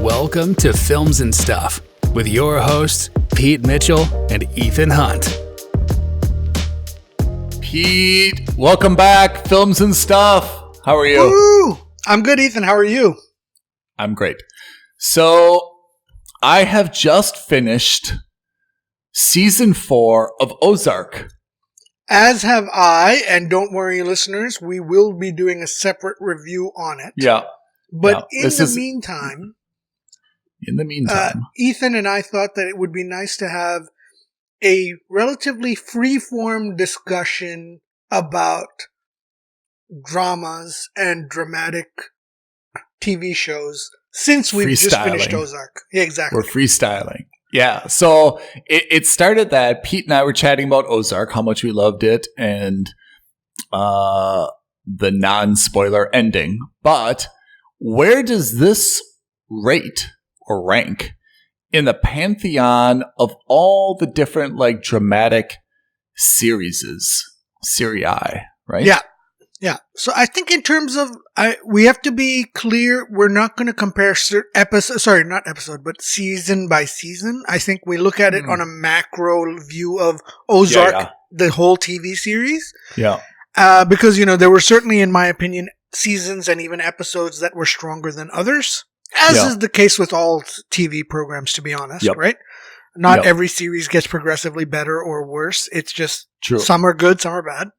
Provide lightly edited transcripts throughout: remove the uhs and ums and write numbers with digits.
Welcome to Films and Stuff with your hosts, Pete Mitchell and Ethan Hunt. Pete, welcome back. Films and Stuff. How are you? Woo! I'm good, Ethan. How are you? I'm great. So, I have just finished season 4 of Ozark. As have I, and don't worry, listeners, we will be doing a separate review on it. Yeah. But yeah. in the meantime, Ethan and I thought that it would be nice to have a relatively free-form discussion about dramas and dramatic TV shows since we've just finished Ozark. Yeah, exactly. We're freestyling. Yeah. So it started that Pete and I were chatting about Ozark, how much we loved it, and the non-spoiler ending. But where does this rate or rank in the pantheon of all the different like dramatic serii, right? Yeah. Yeah. So I think in terms of, we have to be clear, we're not going to compare season by season. I think we look at it on a macro view of Ozark, the whole TV series. Yeah. Because, there were certainly, in my opinion, seasons and even episodes that were stronger than others, as is the case with all TV programs, to be honest, right? Not every series gets progressively better or worse. It's just some are good, some are bad.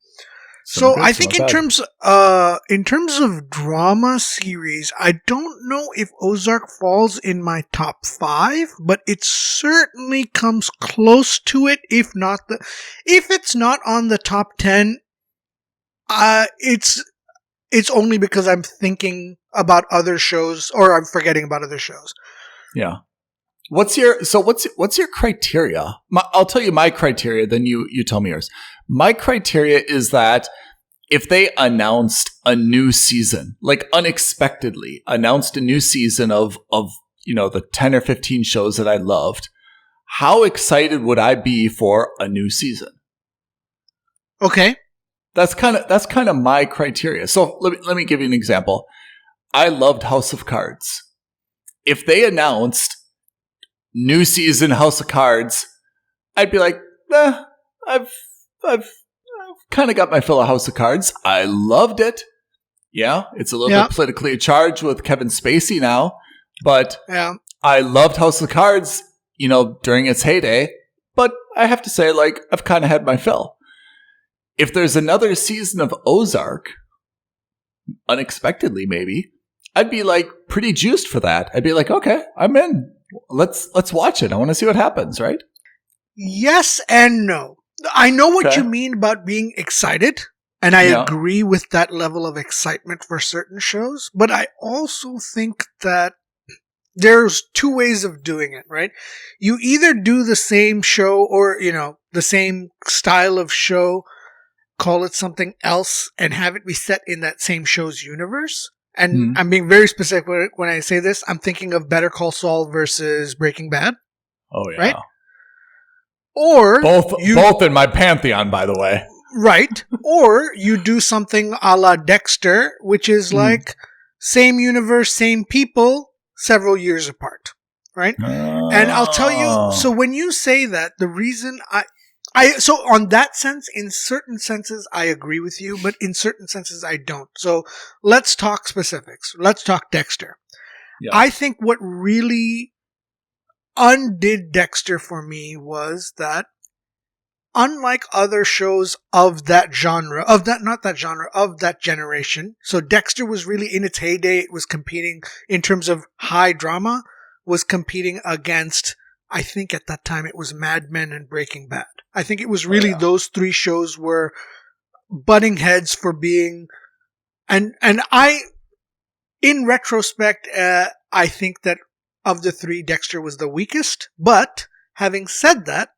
So I think in terms of drama series, I don't know if Ozark falls in my top 5, but it certainly comes close to it. If it's not on the top 10, it's only because I'm thinking about other shows or I'm forgetting about other shows. Yeah. What's your criteria? I'll tell you my criteria, then you tell me yours. My criteria is that if they announced a new season, like unexpectedly announced a new season of the 10 or 15 shows that I loved, how excited would I be for a new season? Okay. That's kind of my criteria. So let me give you an example. I loved House of Cards. If they announced new season House of Cards, I'd be like, I've kind of got my fill of House of Cards. I loved it. Yeah, it's a little bit politically charged with Kevin Spacey now, but I loved House of Cards, during its heyday. But I have to say, like, I've kind of had my fill. If there's another season of Ozark, unexpectedly maybe, I'd be like pretty juiced for that. I'd be like, okay, I'm in. Let's watch it. I want to see what happens, right? Yes and no. I know what you mean about being excited, and I agree with that level of excitement for certain shows, but I also think that there's two ways of doing it, right? You either do the same show or, the same style of show, call it something else, and have it be set in that same show's universe. And I'm being very specific when I say this. I'm thinking of Better Call Saul versus Breaking Bad. Oh, yeah. Right? Or both in my pantheon, by the way. Right. Or you do something a la Dexter, which is like same universe, same people, several years apart. Right? And I'll tell you, so when you say that, the reason so on that sense, in certain senses, I agree with you, but in certain senses, I don't. So let's talk specifics. Let's talk Dexter. Yeah. I think what really undid Dexter for me was that, unlike other shows of that genre, of that generation, so Dexter was really in its heyday. It was competing in terms of high drama, was competing against, I think at that time it was Mad Men and Breaking Bad. I think it was really those three shows were butting heads for being, and I, in retrospect, I think that of the three, Dexter was the weakest. But having said that,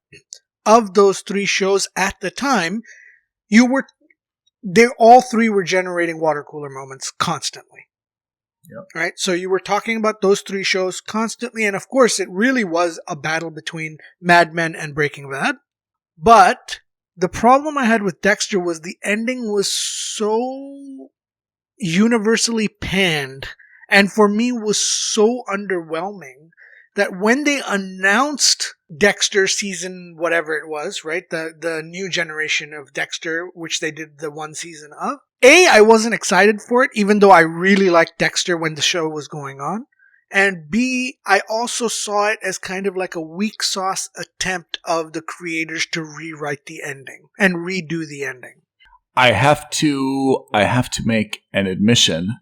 of those three shows at the time, all three were generating water cooler moments constantly. Yep. Right? So you were talking about those three shows constantly, and of course it really was a battle between Mad Men and Breaking Bad. But the problem I had with Dexter was the ending was so universally panned And for me was so underwhelming that when they announced Dexter season whatever it was, right? The new generation of Dexter, which they did the one season of. I wasn't excited for it, even though I really liked Dexter when the show was going on. And B, I also saw it as kind of like a weak sauce attempt of the creators to rewrite the ending and redo the ending. I have to make an admission.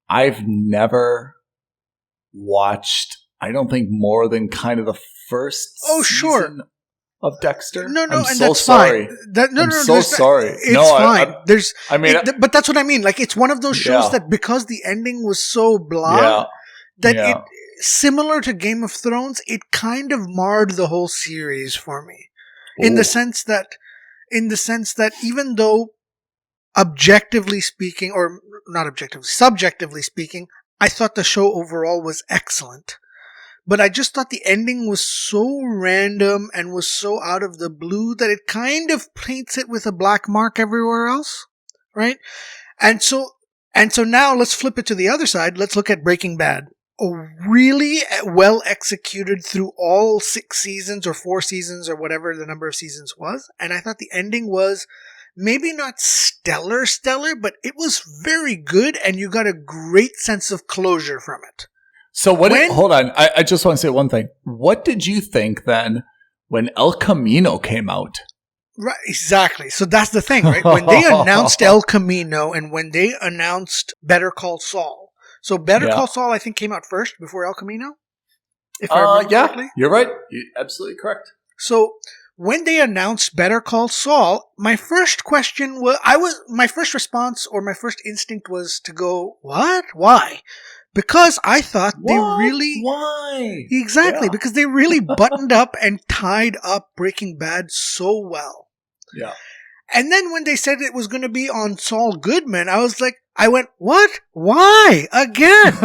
I've never watched, I don't think, more than kind of the first season of Dexter. No, I'm and so that's sorry. fine. I'm so sorry. It's fine. But that's what I mean. Like, it's one of those shows that because the ending was so blah, it, similar to Game of Thrones, it kind of marred the whole series for me. In the sense that even though objectively speaking, or not objectively, subjectively speaking, I thought the show overall was excellent. But I just thought the ending was so random and was so out of the blue that it kind of paints it with a black mark everywhere else, right? And so now let's flip it to the other side. Let's look at Breaking Bad. Really well executed through all 6 seasons or 4 seasons or whatever the number of seasons was. And I thought the ending was maybe not stellar, but it was very good and you got a great sense of closure from it. So hold on. I just want to say one thing. What did you think then when El Camino came out? Right, exactly. So that's the thing, right? When they announced El Camino and when they announced Better Call Saul. So Better Call Saul, I think, came out first before El Camino. If I remember correctly. You're right. You're absolutely correct. So when they announced Better Call Saul, my first question was, my first response or my first instinct was to go, what? Why? Because I thought Why? Exactly, because they really buttoned up and tied up Breaking Bad so well. Yeah. And then when they said it was going to be on Saul Goodman, I went, what? Why? Again?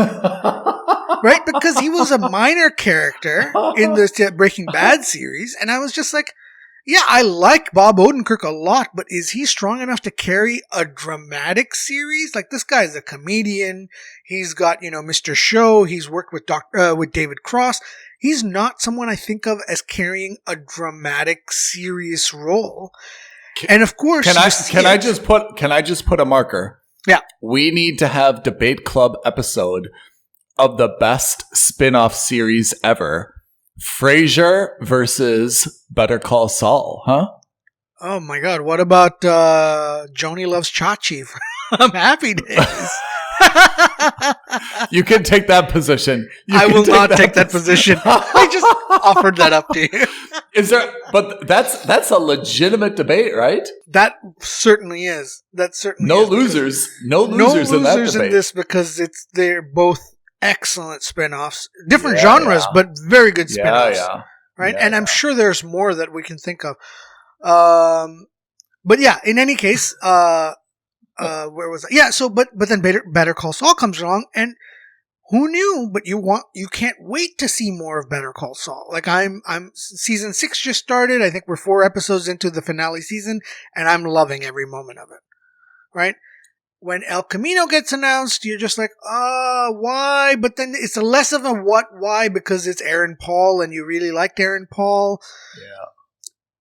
Right? Because he was a minor character in the Breaking Bad series, and I was just like, yeah, I like Bob Odenkirk a lot, but is he strong enough to carry a dramatic series? Like, this guy's a comedian. He's got, Mr. Show. He's worked with with David Cross. He's not someone I think of as carrying a dramatic, serious role. And of course, can I just put a marker? Yeah. We need to have Debate Club episode of the best spin-off series ever. Frasier versus Better Call Saul, huh? Oh my God! What about Joni Loves Chachi from Happy Days? You can take that position. I will not take that position. I just offered that up to you. But that's a legitimate debate, right? That certainly is. No losers in that debate. In this because they're both excellent spin-offs. Different genres, but very good spin-offs. Right? And I'm sure there's more that we can think of. But yeah, in any case, where was I? Yeah, so but then Better Call Saul comes along, and who knew? But you can't wait to see more of Better Call Saul. Like I'm season 6 just started. I think we're 4 episodes into the finale season, and I'm loving every moment of it. Right? When El Camino gets announced, you're just like, why? But then it's less of a why, because it's Aaron Paul, and you really liked Aaron Paul. Yeah.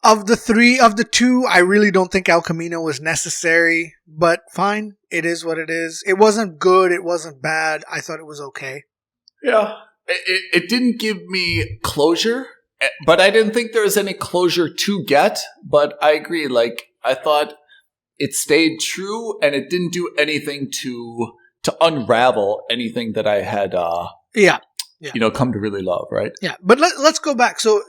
Of the 2, I really don't think El Camino was necessary, but fine. It is what it is. It wasn't good. It wasn't bad. I thought it was okay. Yeah. It didn't give me closure, but I didn't think there was any closure to get. But I agree. Like, I thought it stayed true, and it didn't do anything to unravel anything that I had come to really love, right? Yeah, but let's go back. So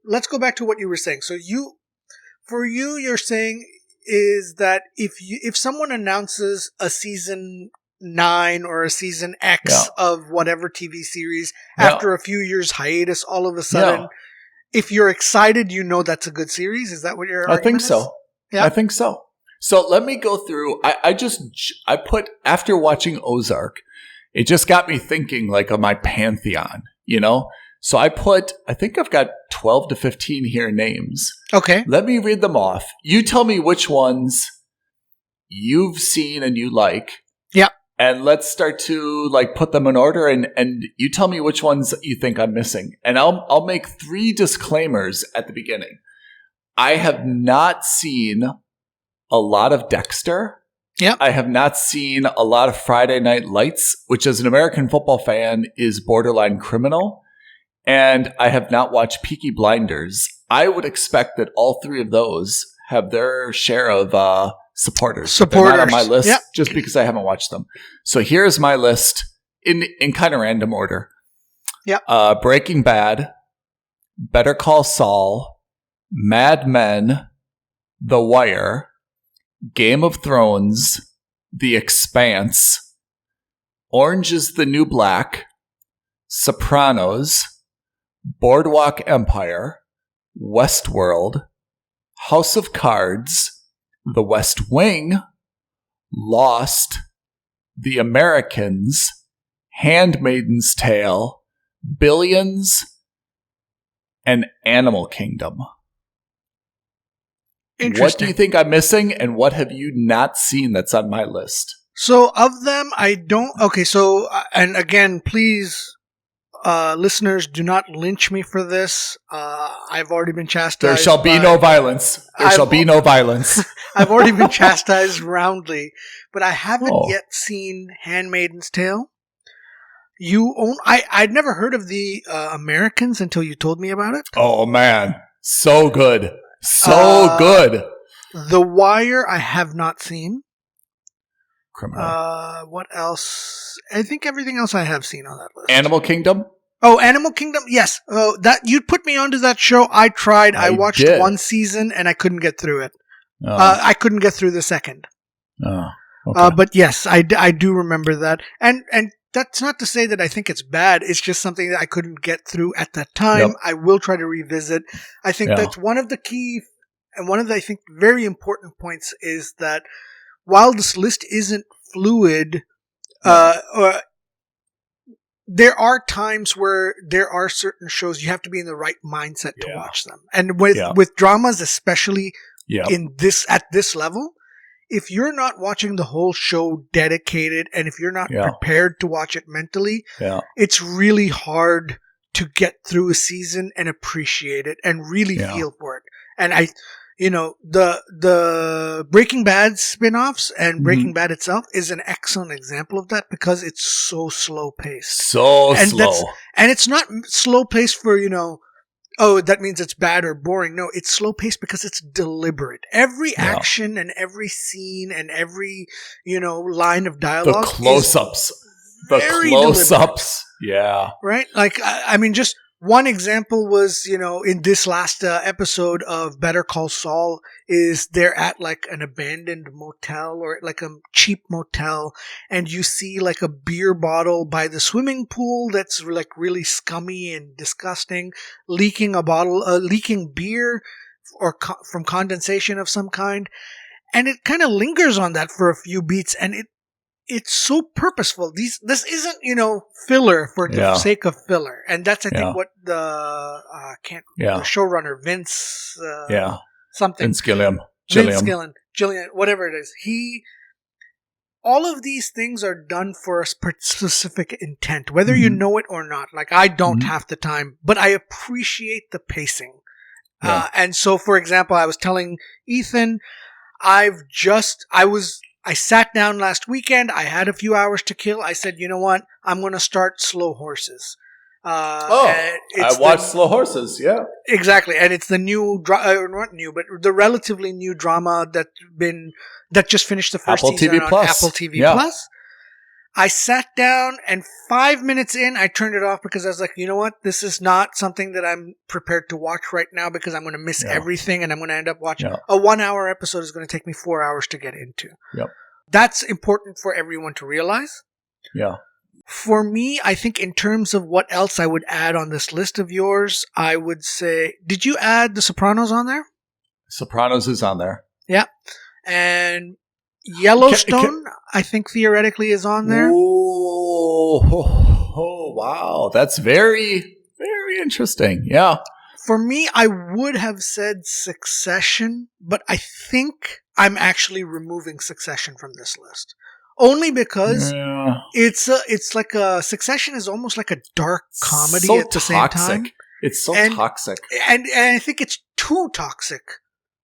let's go back to what you were saying. So you're saying is that if someone announces a season 9 or a season X of whatever TV series after a few years hiatus, all of a sudden, if you're excited, that's a good series. Is that what your argument I think so. Yeah, I think so. So let me go through. I put, after watching Ozark, it just got me thinking like of my pantheon, So I think I've got 12 to 15 here names. Okay. Let me read them off. You tell me which ones you've seen and you like. Yeah. And let's start to like put them in order, and you tell me which ones you think I'm missing. And I'll make 3 disclaimers at the beginning. I have not seen a lot of Dexter. Yep. I have not seen a lot of Friday Night Lights, which as an American football fan is borderline criminal. And I have not watched Peaky Blinders. I would expect that all 3 of those have their share of supporters. They're not on my list just because I haven't watched them. So here's my list in kind of random order. Yep. Breaking Bad, Better Call Saul, Mad Men, The Wire, Game of Thrones, The Expanse, Orange is the New Black, Sopranos, Boardwalk Empire, Westworld, House of Cards, The West Wing, Lost, The Americans, Handmaid's Tale, Billions, and Animal Kingdom. What do you think I'm missing, and what have you not seen that's on my list? So of them, I don't... Okay, so, and again, please, listeners, do not lynch me for this. I've already been chastised. There shall be no violence. There shall be no violence. I've already been chastised roundly, but I haven't yet seen Handmaid's Tale. I'd never heard of The Americans until you told me about it. Oh, man. So good. So good. The Wire, I have not seen. Criminal. What else? I think everything else I have seen on that list. Animal Kingdom? Oh, Animal Kingdom? Yes. Oh, that you put me onto that show. I tried. I watched 1 season and I couldn't get through it. Oh. I couldn't get through the second. Oh. Okay. But yes, I do remember that. And that's not to say that I think it's bad. It's just something that I couldn't get through at that time. Yep. I will try to revisit. I think that's one of the key and one of the, I think, very important points is that while this list isn't fluid, there are times where there are certain shows you have to be in the right mindset to watch them. And with dramas, especially at this level, if you're not watching the whole show dedicated and if you're not prepared to watch it mentally, it's really hard to get through a season and appreciate it and really feel for it. And the Breaking Bad spin-offs and Breaking Bad itself is an excellent example of that because it's so slow paced. Slow. And it's not slow paced for, oh, that means it's bad or boring. No, it's slow paced because it's deliberate. Every action and every scene and every, line of dialogue. The close-ups. Deliberate. Yeah. Right? Like, I mean, just one example was, in this last episode of Better Call Saul is they're at like an abandoned motel or like a cheap motel and you see like a beer bottle by the swimming pool that's like really scummy and disgusting, leaking beer or from condensation of some kind. And it kind of lingers on that for a few beats and it's so purposeful. This isn't, filler for the sake of filler. And that's, I think, what the showrunner, Vince, something. Vince Gilliam, whatever it is. All of these things are done for a specific intent, whether you know it or not. Like, I don't half the time, but I appreciate the pacing. And so, for example, I was telling Ethan, I sat down last weekend. I had a few hours to kill. I said, you know what? I'm going to start Slow Horses. I watched Slow Horses. Yeah, exactly. And it's the new, not new, but the relatively new drama that just finished the first season on Apple TV Plus. I sat down and 5 minutes in, I turned it off because I was like, you know what? This is not something that I'm prepared to watch right now because I'm going to miss everything and I'm going to end up watching. A 1 hour episode is going to take me 4 hours to get into. Yep. That's important for everyone to realize. Yeah. For me, I think in terms of what else I would add on this list of yours, I would say, did you add The Sopranos on there? Sopranos is on there. Yeah. And Yellowstone, I think theoretically is on there. Oh, wow. That's very, very interesting. Yeah. For me, I would have said Succession, but I think I'm actually removing Succession from this list. Only because Yeah. it's like a Succession is almost like a dark comedy So at the same toxic. time. It's so And- toxic. And I think it's too toxic,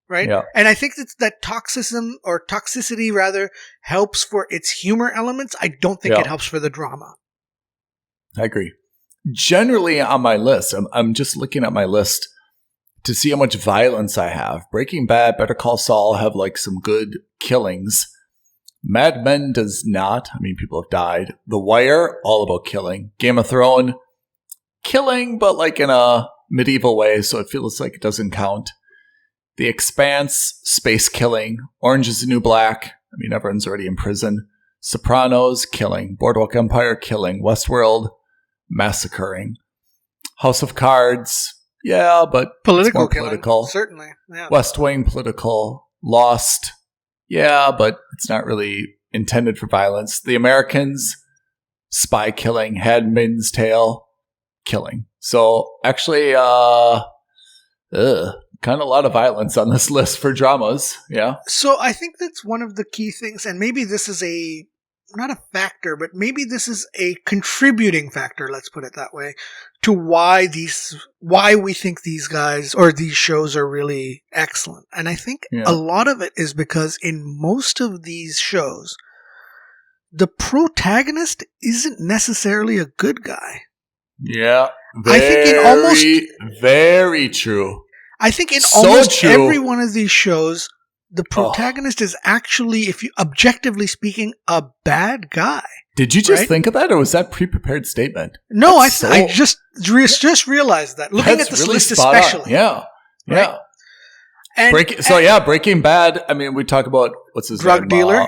right? Yeah. And I think that toxicity rather helps for its humor elements. I don't think Yeah. it helps for the drama. I agree. Generally on my list, I'm just looking at my list to see how much violence I have. Breaking Bad, Better Call Saul have like some good killings. Mad Men does not. I mean, people have died. The Wire, all about killing. Game of Thrones, killing, but like in a medieval way, so it feels like it doesn't count. The Expanse, space killing. Orange is the New Black. I mean, everyone's already in prison. Sopranos, killing. Boardwalk Empire, killing. Westworld, massacring. House of Cards, yeah, but Political it's more killing, political. certainly. Yeah. West Wing, political. Lost, yeah, but it's not really intended for violence. The Americans, spy killing. Handmaid's Tale, killing. So actually, kind of a lot of violence on this list for dramas. Yeah. So I think that's one of the key things, and maybe this is not a factor, but maybe this is a contributing factor, let's put it that way, to why we think these guys or these shows are really excellent. And I think a lot of it is because in most of these shows, the protagonist isn't necessarily a good guy. Yeah. I think in almost very true. I think in So almost true. every one of these shows, the protagonist is actually, if you objectively speaking, a bad guy. Did you just right? think of that, or was that pre-prepared statement? No, I so- just realized that looking That's at this really list, spot on. especially. Yeah. Right? And, Breaking Bad. I mean, we talk about what's his drug name? dealer.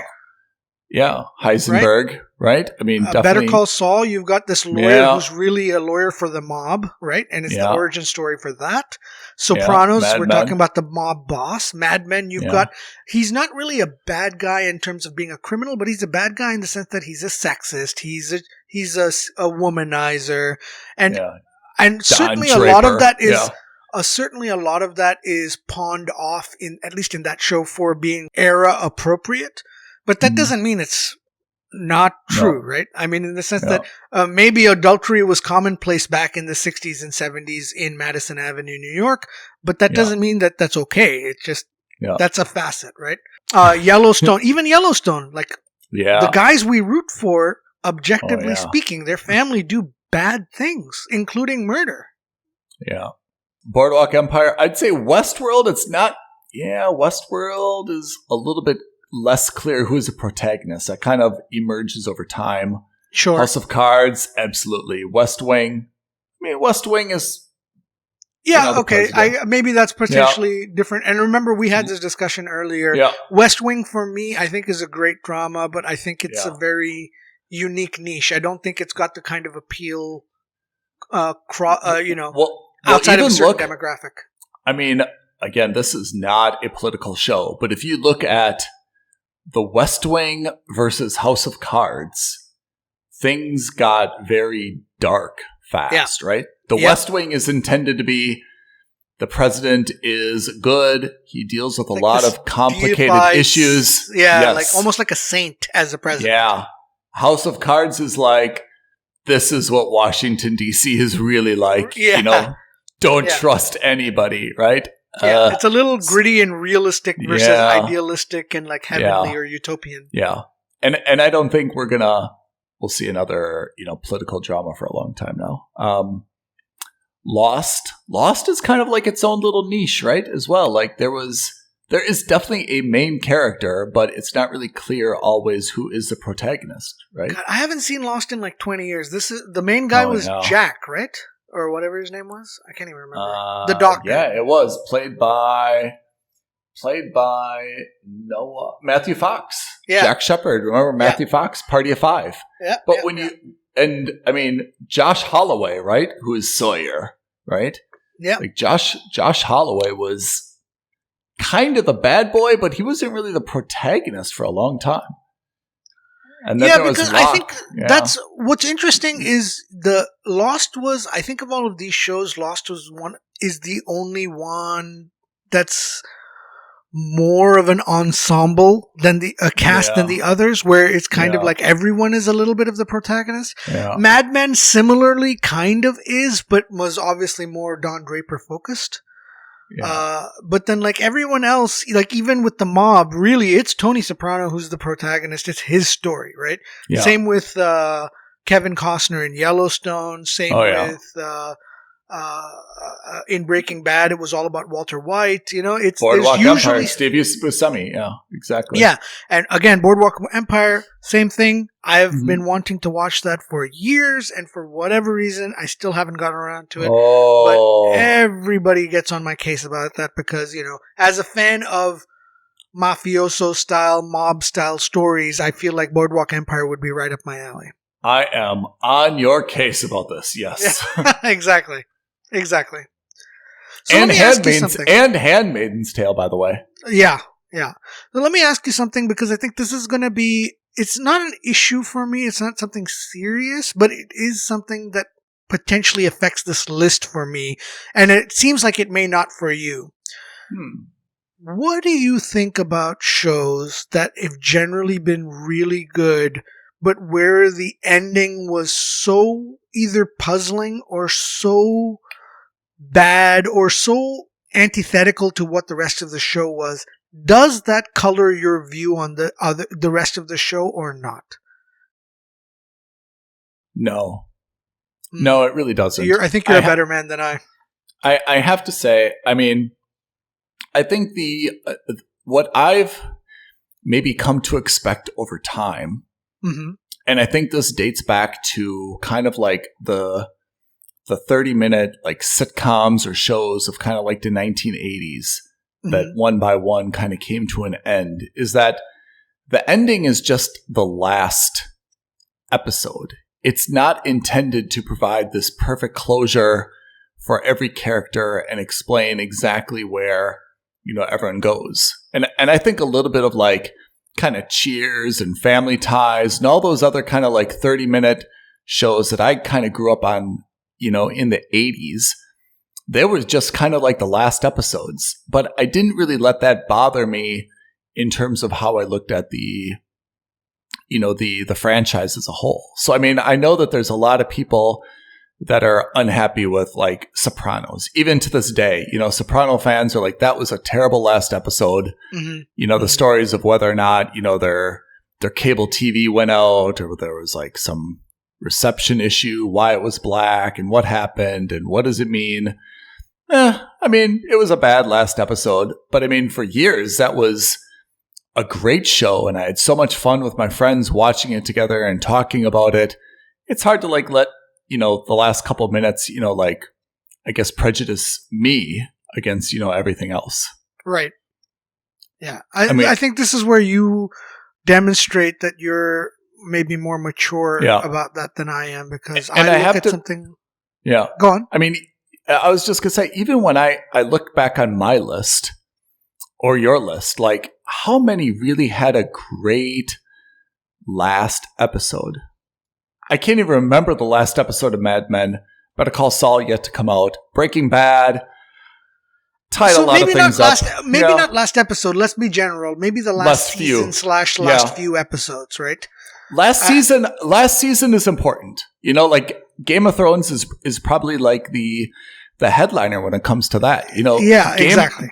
Heisenberg, right? I mean, definitely. Better Call Saul. You've got this lawyer Yeah. who's really a lawyer for the mob, right? And it's the Yeah. origin story for that. Sopranos. Mad We're Men. talking about the mob boss. Mad Men. You've got. He's not really a bad guy in terms of being a criminal, but he's a bad guy in the sense that he's a sexist. He's a womanizer, and certainly a lot of that is. Certainly, a lot of that is pawned off at least in that show for being era appropriate, but that doesn't mean it's not true, right? I mean, in the sense that maybe adultery was commonplace back in the 60s and 70s in Madison Avenue, New York, but that doesn't mean that that's okay. It's just that's a facet, right? Yellowstone, even Yellowstone, like the guys we root for, objectively speaking, their family do bad things, including murder. Yeah. Boardwalk Empire. I'd say Westworld, it's not. Yeah, Westworld is a little bit less clear who's the protagonist. That kind of emerges over time. Sure. House of Cards, absolutely. West Wing. I mean, West Wing is. Yeah, okay. Maybe that's potentially different. And remember, we had this discussion earlier. Yeah. West Wing, for me, I think is a great drama, but I think it's a very unique niche. I don't think it's got the kind of appeal, outside of a certain demographic. I mean, again, this is not a political show, but if you look at The West Wing versus House of Cards, things got very dark fast, right? The West Wing is intended to be the president is good. He deals with a lot of complicated issues. Yeah, like almost like a saint as a president. Yeah. House of Cards is like, this is what Washington, D.C. is really like. Yeah. Don't trust anybody, right? Yeah, it's a little gritty and realistic versus idealistic and like heavenly or utopian. Yeah. And I don't think we'll see another, political drama for a long time now. Lost is kind of like its own little niche, right? As well. Like there is definitely a main character, but it's not really clear always who is the protagonist, right? God, I haven't seen Lost in like 20 years. The main guy was Jack, right? Or whatever his name was. I can't even remember. The doctor. Yeah, it was played by Matthew Fox. Yeah. Jack Shepard. Remember Matthew Fox? Party of Five. Yeah. But Josh Holloway, right? Who is Sawyer, right? Yeah. Like Josh Holloway was kind of the bad boy, but he wasn't really the protagonist for a long time. And then because I think that's what's interesting is I think of all of these shows, Lost is the only one that's more of an ensemble than a cast than the others, where it's kind of like everyone is a little bit of the protagonist. Yeah. Mad Men similarly kind of is, but was obviously more Don Draper focused. Yeah. But then like everyone else, like even with the mob, really it's Tony Soprano who's the protagonist. It's his story, right? Yeah. Same with Kevin Costner in Yellowstone. Same with in Breaking Bad, it was all about Walter White. You know, Boardwalk there's usually Empire, Steve Buscemi. Yeah, exactly. Yeah, and again, Boardwalk Empire, same thing. I've been wanting to watch that for years, and for whatever reason, I still haven't gotten around to it. But everybody gets on my case about that because, you know, as a fan of mafioso style, mob style stories, I feel like Boardwalk Empire would be right up my alley. I am on your case about this. Yes, exactly. So and Handmaid's Tale, by the way. Yeah. So let me ask you something, because I think this is going to be, it's not an issue for me. It's not something serious, but it is something that potentially affects this list for me. And it seems like it may not for you. What do you think about shows that have generally been really good, but where the ending was so either puzzling or so bad or so antithetical to what the rest of the show was? Does that color your view on the rest of the show or not? No, it really doesn't. I think you're a better man than I. I have to say, I mean, I think what I've maybe come to expect over time, and I think this dates back to kind of like the 30-minute like sitcoms or shows of kind of like the 1980s that one by one kind of came to an end, is that the ending is just the last episode. It's not intended to provide this perfect closure for every character and explain exactly where, you know, everyone goes. And I think a little bit of like kind of Cheers and Family Ties and all those other kind of like 30-minute shows that I kind of grew up on, you know, in the 80s, they were just kind of like the last episodes. But I didn't really let that bother me in terms of how I looked at the franchise as a whole. So, I mean, I know that there's a lot of people that are unhappy with like Sopranos. Even to this day, you know, Soprano fans are like, that was a terrible last episode. You know, the stories of whether or not, you know, their cable TV went out, or there was like some reception issue, why it was black and what happened and what does it mean. I mean, it was a bad last episode, but I mean, for years, that was a great show, and I had so much fun with my friends watching it together and talking about it. It's hard to like let, you know, the last couple of minutes, you know, like, I guess prejudice me against, you know, everything else. Right. Yeah. I think this is where you demonstrate that you're maybe more mature about that than I am, because I look at something. Yeah. Go on. I mean, I was just going to say, even when I look back on my list or your list, like how many really had a great last episode? I can't even remember the last episode of Mad Men. Better Call Saul yet to come out. Breaking Bad. Tied a lot of things up. Maybe not last episode. Let's be general. Maybe the last season / last few episodes, right? Last season is important. You know, like Game of Thrones is probably like the headliner when it comes to that. You know, exactly.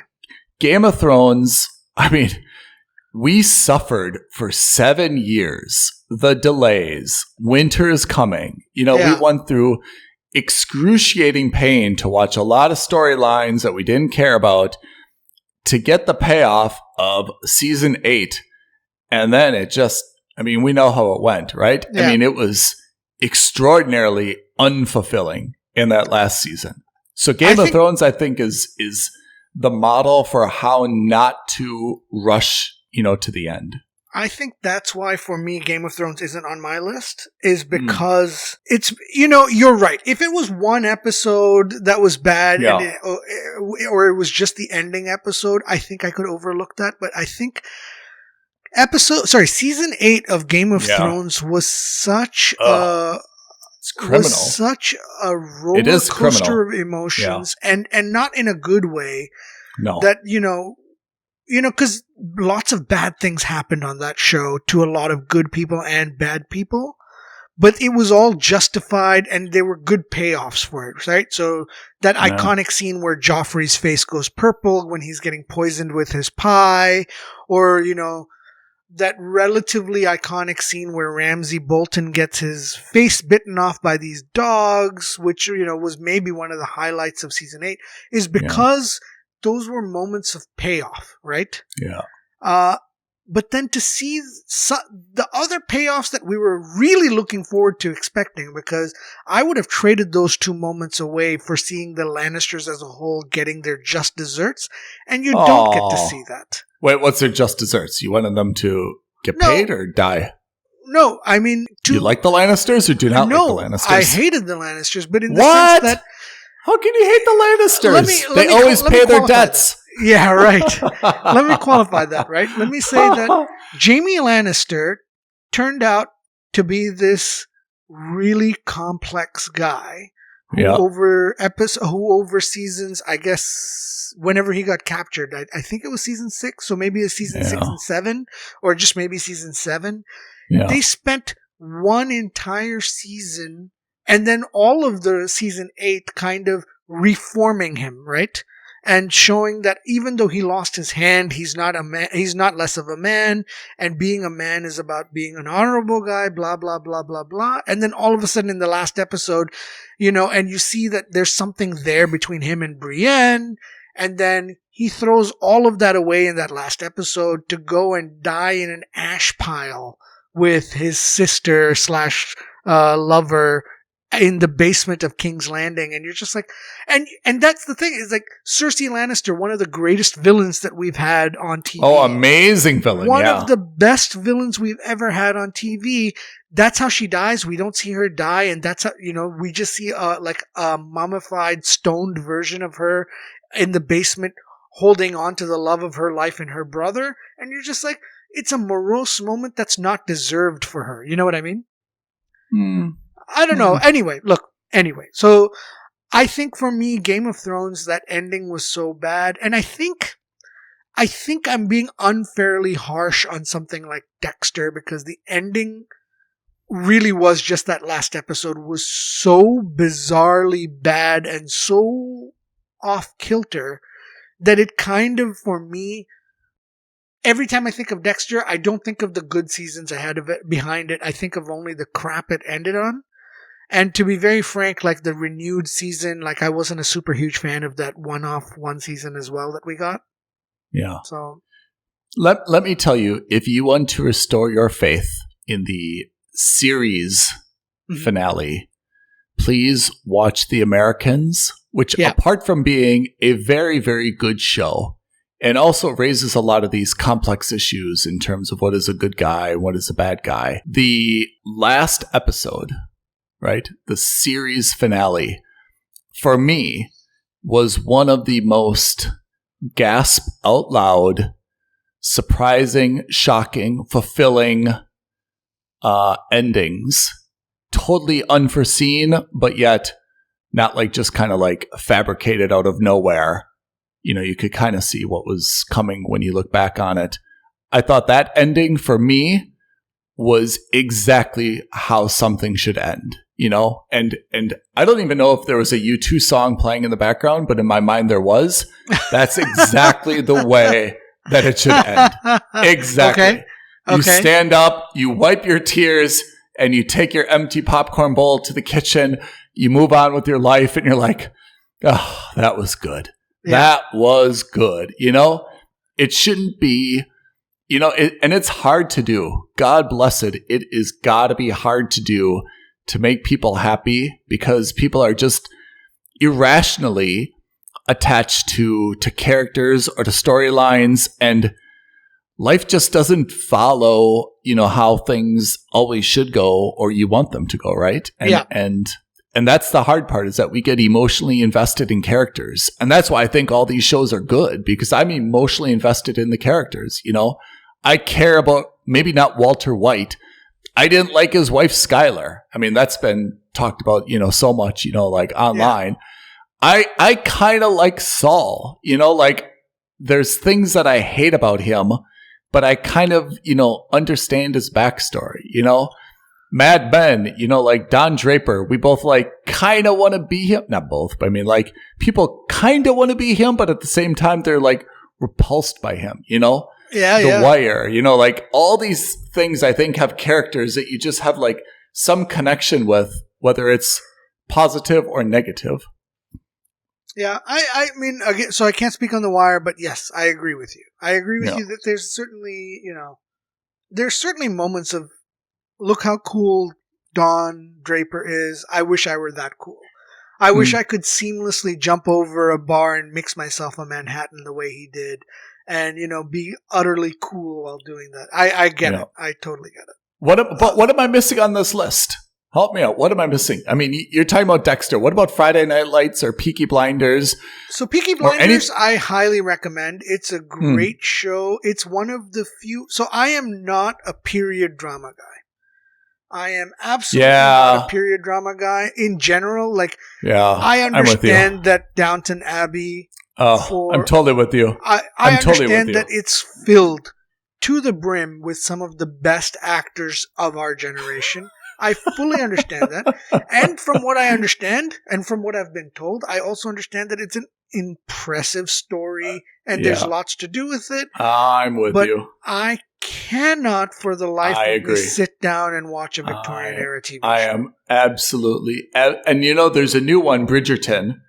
Game of Thrones, I mean, we suffered for 7 years. The delays, winter is coming. You know, we went through excruciating pain to watch a lot of storylines that we didn't care about to get the payoff of season 8. And then it just, I mean, we know how it went, right? Yeah. I mean, it was extraordinarily unfulfilling in that last season. So Game of Thrones, I think, is the model for how not to rush, you know, to the end. I think that's why, for me, Game of Thrones isn't on my list, is because it's, you know, you're right. If it was one episode that was bad or it was just the ending episode, I think I could overlook that. But I think season 8 of Game of Thrones was such it's criminal. Was such a roller coaster of emotions, and not in a good way. No. That, you know, because lots of bad things happened on that show to a lot of good people and bad people, but it was all justified and there were good payoffs for it, right? So that iconic scene where Joffrey's face goes purple when he's getting poisoned with his pie, or, that relatively iconic scene where Ramsay Bolton gets his face bitten off by these dogs, which, was maybe one of the highlights of season 8, is because those were moments of payoff, right? Yeah. But then to see the other payoffs that we were really looking forward to expecting, because I would have traded those 2 moments away for seeing the Lannisters as a whole getting their just desserts, and you don't get to see that. Wait, what's their just desserts? You wanted them to get paid or die? No, I mean... Do you like the Lannisters or do you not like the Lannisters? I hated the Lannisters, but in the sense that... How can you hate the Lannisters? They always pay their debts. Yeah, right. Let me qualify that, right? Let me say that Jaime Lannister turned out to be this really complex guy who over seasons, I guess, whenever he got captured, I think it was season 6, so maybe it's season 6 and 7, or just maybe season 7. Yeah. They spent one entire season and then all of the season 8 kind of reforming him, right? And showing that even though he lost his hand, he's not a man, he's not less of a man, and being a man is about being an honorable guy, blah, blah, blah, blah, blah. And then all of a sudden in the last episode, and you see that there's something there between him and Brienne, and then he throws all of that away in that last episode to go and die in an ash pile with his sister / lover in the basement of King's Landing. And you're just like, and that's the thing, is like Cersei Lannister, one of the greatest villains that we've had on TV. Oh, amazing villain. One of the best villains we've ever had on TV. That's how she dies. We don't see her die. And that's how, we just see like a mummified, stoned version of her in the basement holding on to the love of her life and her brother. And you're just like, it's a morose moment that's not deserved for her. You know what I mean? I don't know. Anyway. So I think for me, Game of Thrones, that ending was so bad. And I think I'm being unfairly harsh on something like Dexter, because the ending really was just that last episode was so bizarrely bad and so off kilter that it kind of, for me, every time I think of Dexter, I don't think of the good seasons ahead of it, behind it. I think of only the crap it ended on. And to be very frank, like the renewed season, like I wasn't a super huge fan of that one season as well that we got. Yeah. So let me tell you, if you want to restore your faith in the series finale, please watch The Americans, which apart from being a very, very good show, and also raises a lot of these complex issues in terms of what is a good guy, what is a bad guy. The last episode, right? The series finale, for me, was one of the most gasp out loud, surprising, shocking, fulfilling endings. Totally unforeseen, but yet not like just kind of like fabricated out of nowhere. You could kind of see what was coming when you look back on it. I thought that ending for me was exactly how something should end. And I don't even know if there was a U2 song playing in the background, but in my mind there was. That's exactly the way that it should end. Exactly. Okay. You stand up, you wipe your tears, and you take your empty popcorn bowl to the kitchen. You move on with your life, and you're like, oh, that was good. Yeah. That was good. It shouldn't be, and it's hard to do. God bless it. It is gotta be hard to do, to make people happy, because people are just irrationally attached to characters or to storylines, and life just doesn't follow, how things always should go or you want them to go, right? And that's the hard part, is that we get emotionally invested in characters. And that's why I think all these shows are good, because I'm emotionally invested in the characters. I care about, maybe not Walter White. I didn't like his wife, Skylar. I mean, that's been talked about, so much, like online. Yeah. I kind of like Saul, like there's things that I hate about him, but I kind of, understand his backstory, Mad Men, like Don Draper, we both like kind of want to be him. Not both, but I mean, like people kind of want to be him, but at the same time, they're like repulsed by him, The Wire, like all these things I think have characters that you just have like some connection with, whether it's positive or negative. Yeah, I mean, again, so I can't speak on The Wire, but yes, I agree with you. I agree with you that there's certainly, there's certainly moments of, look how cool Don Draper is. I wish I were that cool. I wish I could seamlessly jump over a bar and mix myself a Manhattan the way he did and, be utterly cool while doing that. I get it. I totally get it. What am I missing on this list? Help me out. What am I missing? I mean, you're talking about Dexter. What about Friday Night Lights or Peaky Blinders? So Peaky Blinders, I highly recommend. It's a great show. It's one of the few. So I am not a period drama guy. I am absolutely not a period drama guy in general. Like, I understand that Downton Abbey. I'm totally with you. I understand that it's filled to the brim with some of the best actors of our generation. I fully understand that. And from what I understand, and from what I've been told, I also understand that it's an impressive story, and there's lots to do with it. I'm with you. I cannot for the life of me sit down and watch a Victorian era TV show. I am absolutely. And there's a new one, Bridgerton.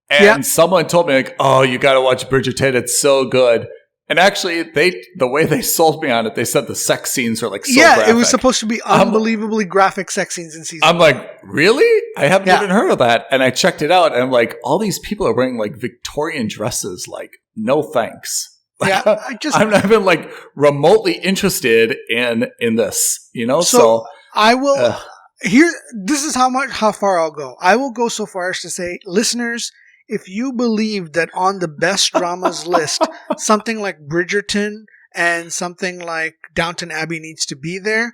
And someone told me, like, oh, you got to watch Bridgerton. It's so good. And actually, the way they sold me on it, they said the sex scenes are like so graphic. It was supposed to be unbelievably graphic sex scenes in season. I'm like, really? I haven't even heard of that. And I checked it out, and I'm like, all these people are wearing like Victorian dresses. Like, no thanks. Yeah, I'm not even like remotely interested in this. So I will. This is how far I'll go. I will go so far as to say, listeners, if you believe that on the best dramas list, something like Bridgerton and something like Downton Abbey needs to be there,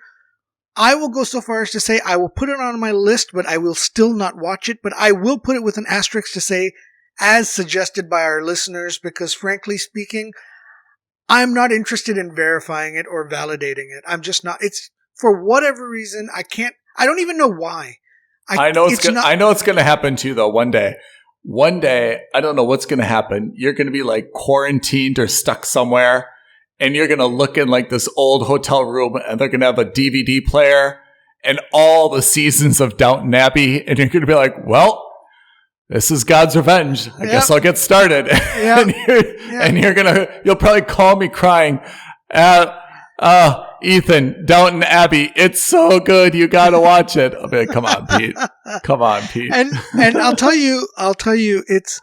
I will go so far as to say I will put it on my list, but I will still not watch it. But I will put it with an asterisk to say, as suggested by our listeners, because frankly speaking, I'm not interested in verifying it or validating it. I'm just not. It's for whatever reason, I don't even know why. I know it's going to happen to you though one day. One day, I don't know what's going to happen. You're going to be like quarantined or stuck somewhere, and you're going to look in like this old hotel room, and they're going to have a DVD player and all the seasons of Downton Abbey, and you're going to be like, well, this is God's revenge. I guess I'll get started. And you'll probably call me crying, Ethan, Downton Abbey, it's so good. You got to watch it. I'll be like, come on, Pete. And I'll tell you, it's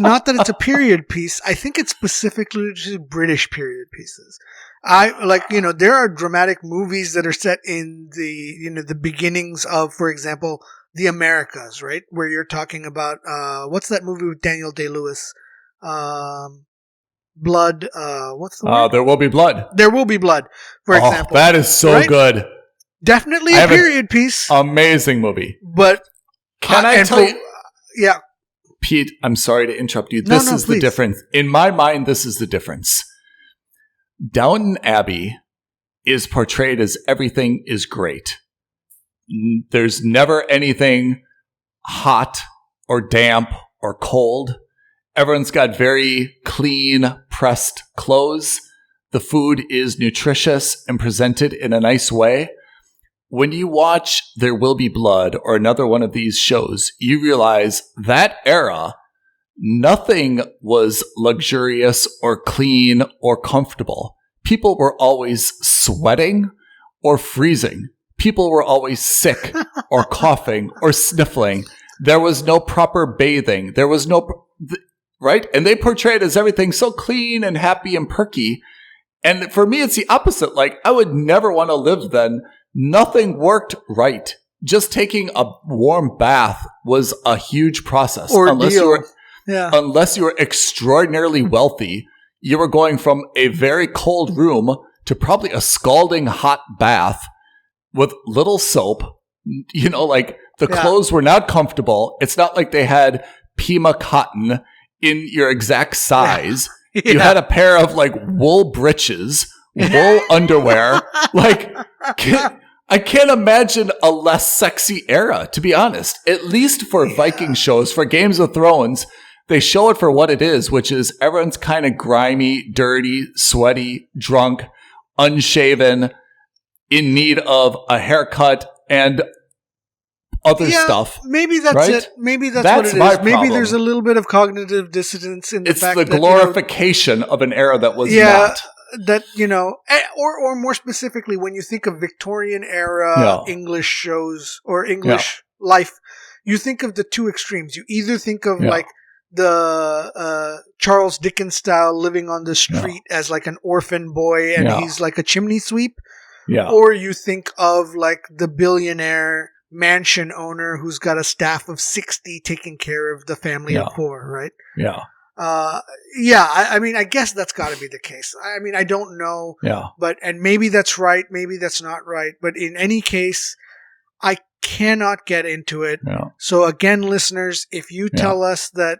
not that it's a period piece. I think it's specifically to British period pieces. There are dramatic movies that are set in the beginnings of, for example, the Americas, right? Where you're talking about, what's that movie with Daniel Day-Lewis? Blood, what's the word? There Will Be Blood. There Will Be Blood, for example. That is so good. Definitely a period piece. Amazing movie. But can I tell you? Yeah. Pete, I'm sorry to interrupt you. This is the difference. In my mind, this is the difference. Downton Abbey is portrayed as everything is great. There's never anything hot or damp or cold. Everyone's got very clean, pressed clothes. The food is nutritious and presented in a nice way. When you watch There Will Be Blood or another one of these shows, you realize that era, nothing was luxurious or clean or comfortable. People were always sweating or freezing. People were always sick or coughing or sniffling. There was no proper bathing. There was no... Right? And they portray it as everything so clean and happy and perky. And for me, it's the opposite. Like, I would never want to live then. Nothing worked right. Just taking a warm bath was a huge process. Unless you were extraordinarily wealthy, you were going from a very cold room to probably a scalding hot bath with little soap. The clothes were not comfortable. It's not like they had Pima cotton in your exact size. You had a pair of like wool breeches, wool underwear. Like, I can't imagine a less sexy era, to be honest. At least for Viking shows, for Games of Thrones, they show it for what it is, which is everyone's kind of grimy, dirty, sweaty, drunk, unshaven, in need of a haircut and other stuff. Maybe that's right? it. Maybe that's what it is. Maybe there's a little bit of cognitive dissonance in the fact that... It's the glorification of an era that was not. That, or more specifically, when you think of Victorian era English shows or English life, you think of the two extremes. You either think of like the Charles Dickens style living on the street as like an orphan boy and he's like a chimney sweep. Yeah. Or you think of like the billionaire mansion owner who's got a staff of 60 taking care of the family of 4, right? Yeah. I mean, I guess that's got to be the case. I mean, I don't know. Yeah. And maybe that's right. Maybe that's not right. But in any case, I cannot get into it. Yeah. So again, listeners, if you tell us that,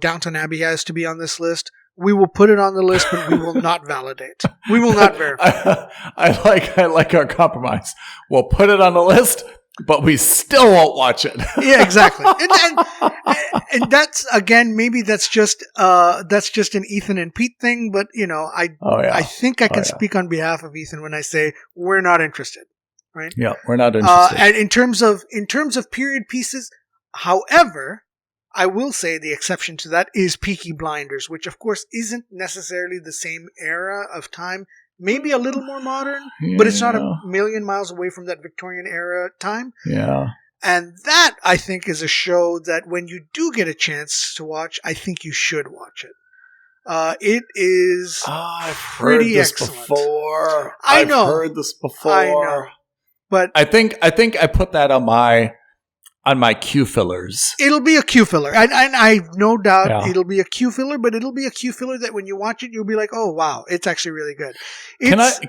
Downton Abbey has to be on this list, we will put it on the list, but we will not validate. We will not verify. I like our compromise. We'll put it on the list, but we still won't watch it. Yeah, exactly. And that's, again, maybe that's just an Ethan and Pete thing, but I think I can speak on behalf of Ethan when I say we're not interested, right? Yeah, we're not interested. And in terms of period pieces, however, I will say the exception to that is Peaky Blinders, which of course isn't necessarily the same era of time. Maybe a little more modern, but it's not a million miles away from that Victorian era time. Yeah. And that, I think, is a show that when you do get a chance to watch, I think you should watch it. It is I've heard this before. I know. I've heard this before. I know. But I think I put that on my Q fillers. It'll be a Q filler. And I've no doubt it'll be a Q filler, but it'll be a Q filler that when you watch it, you'll be like, oh, wow, it's actually really good.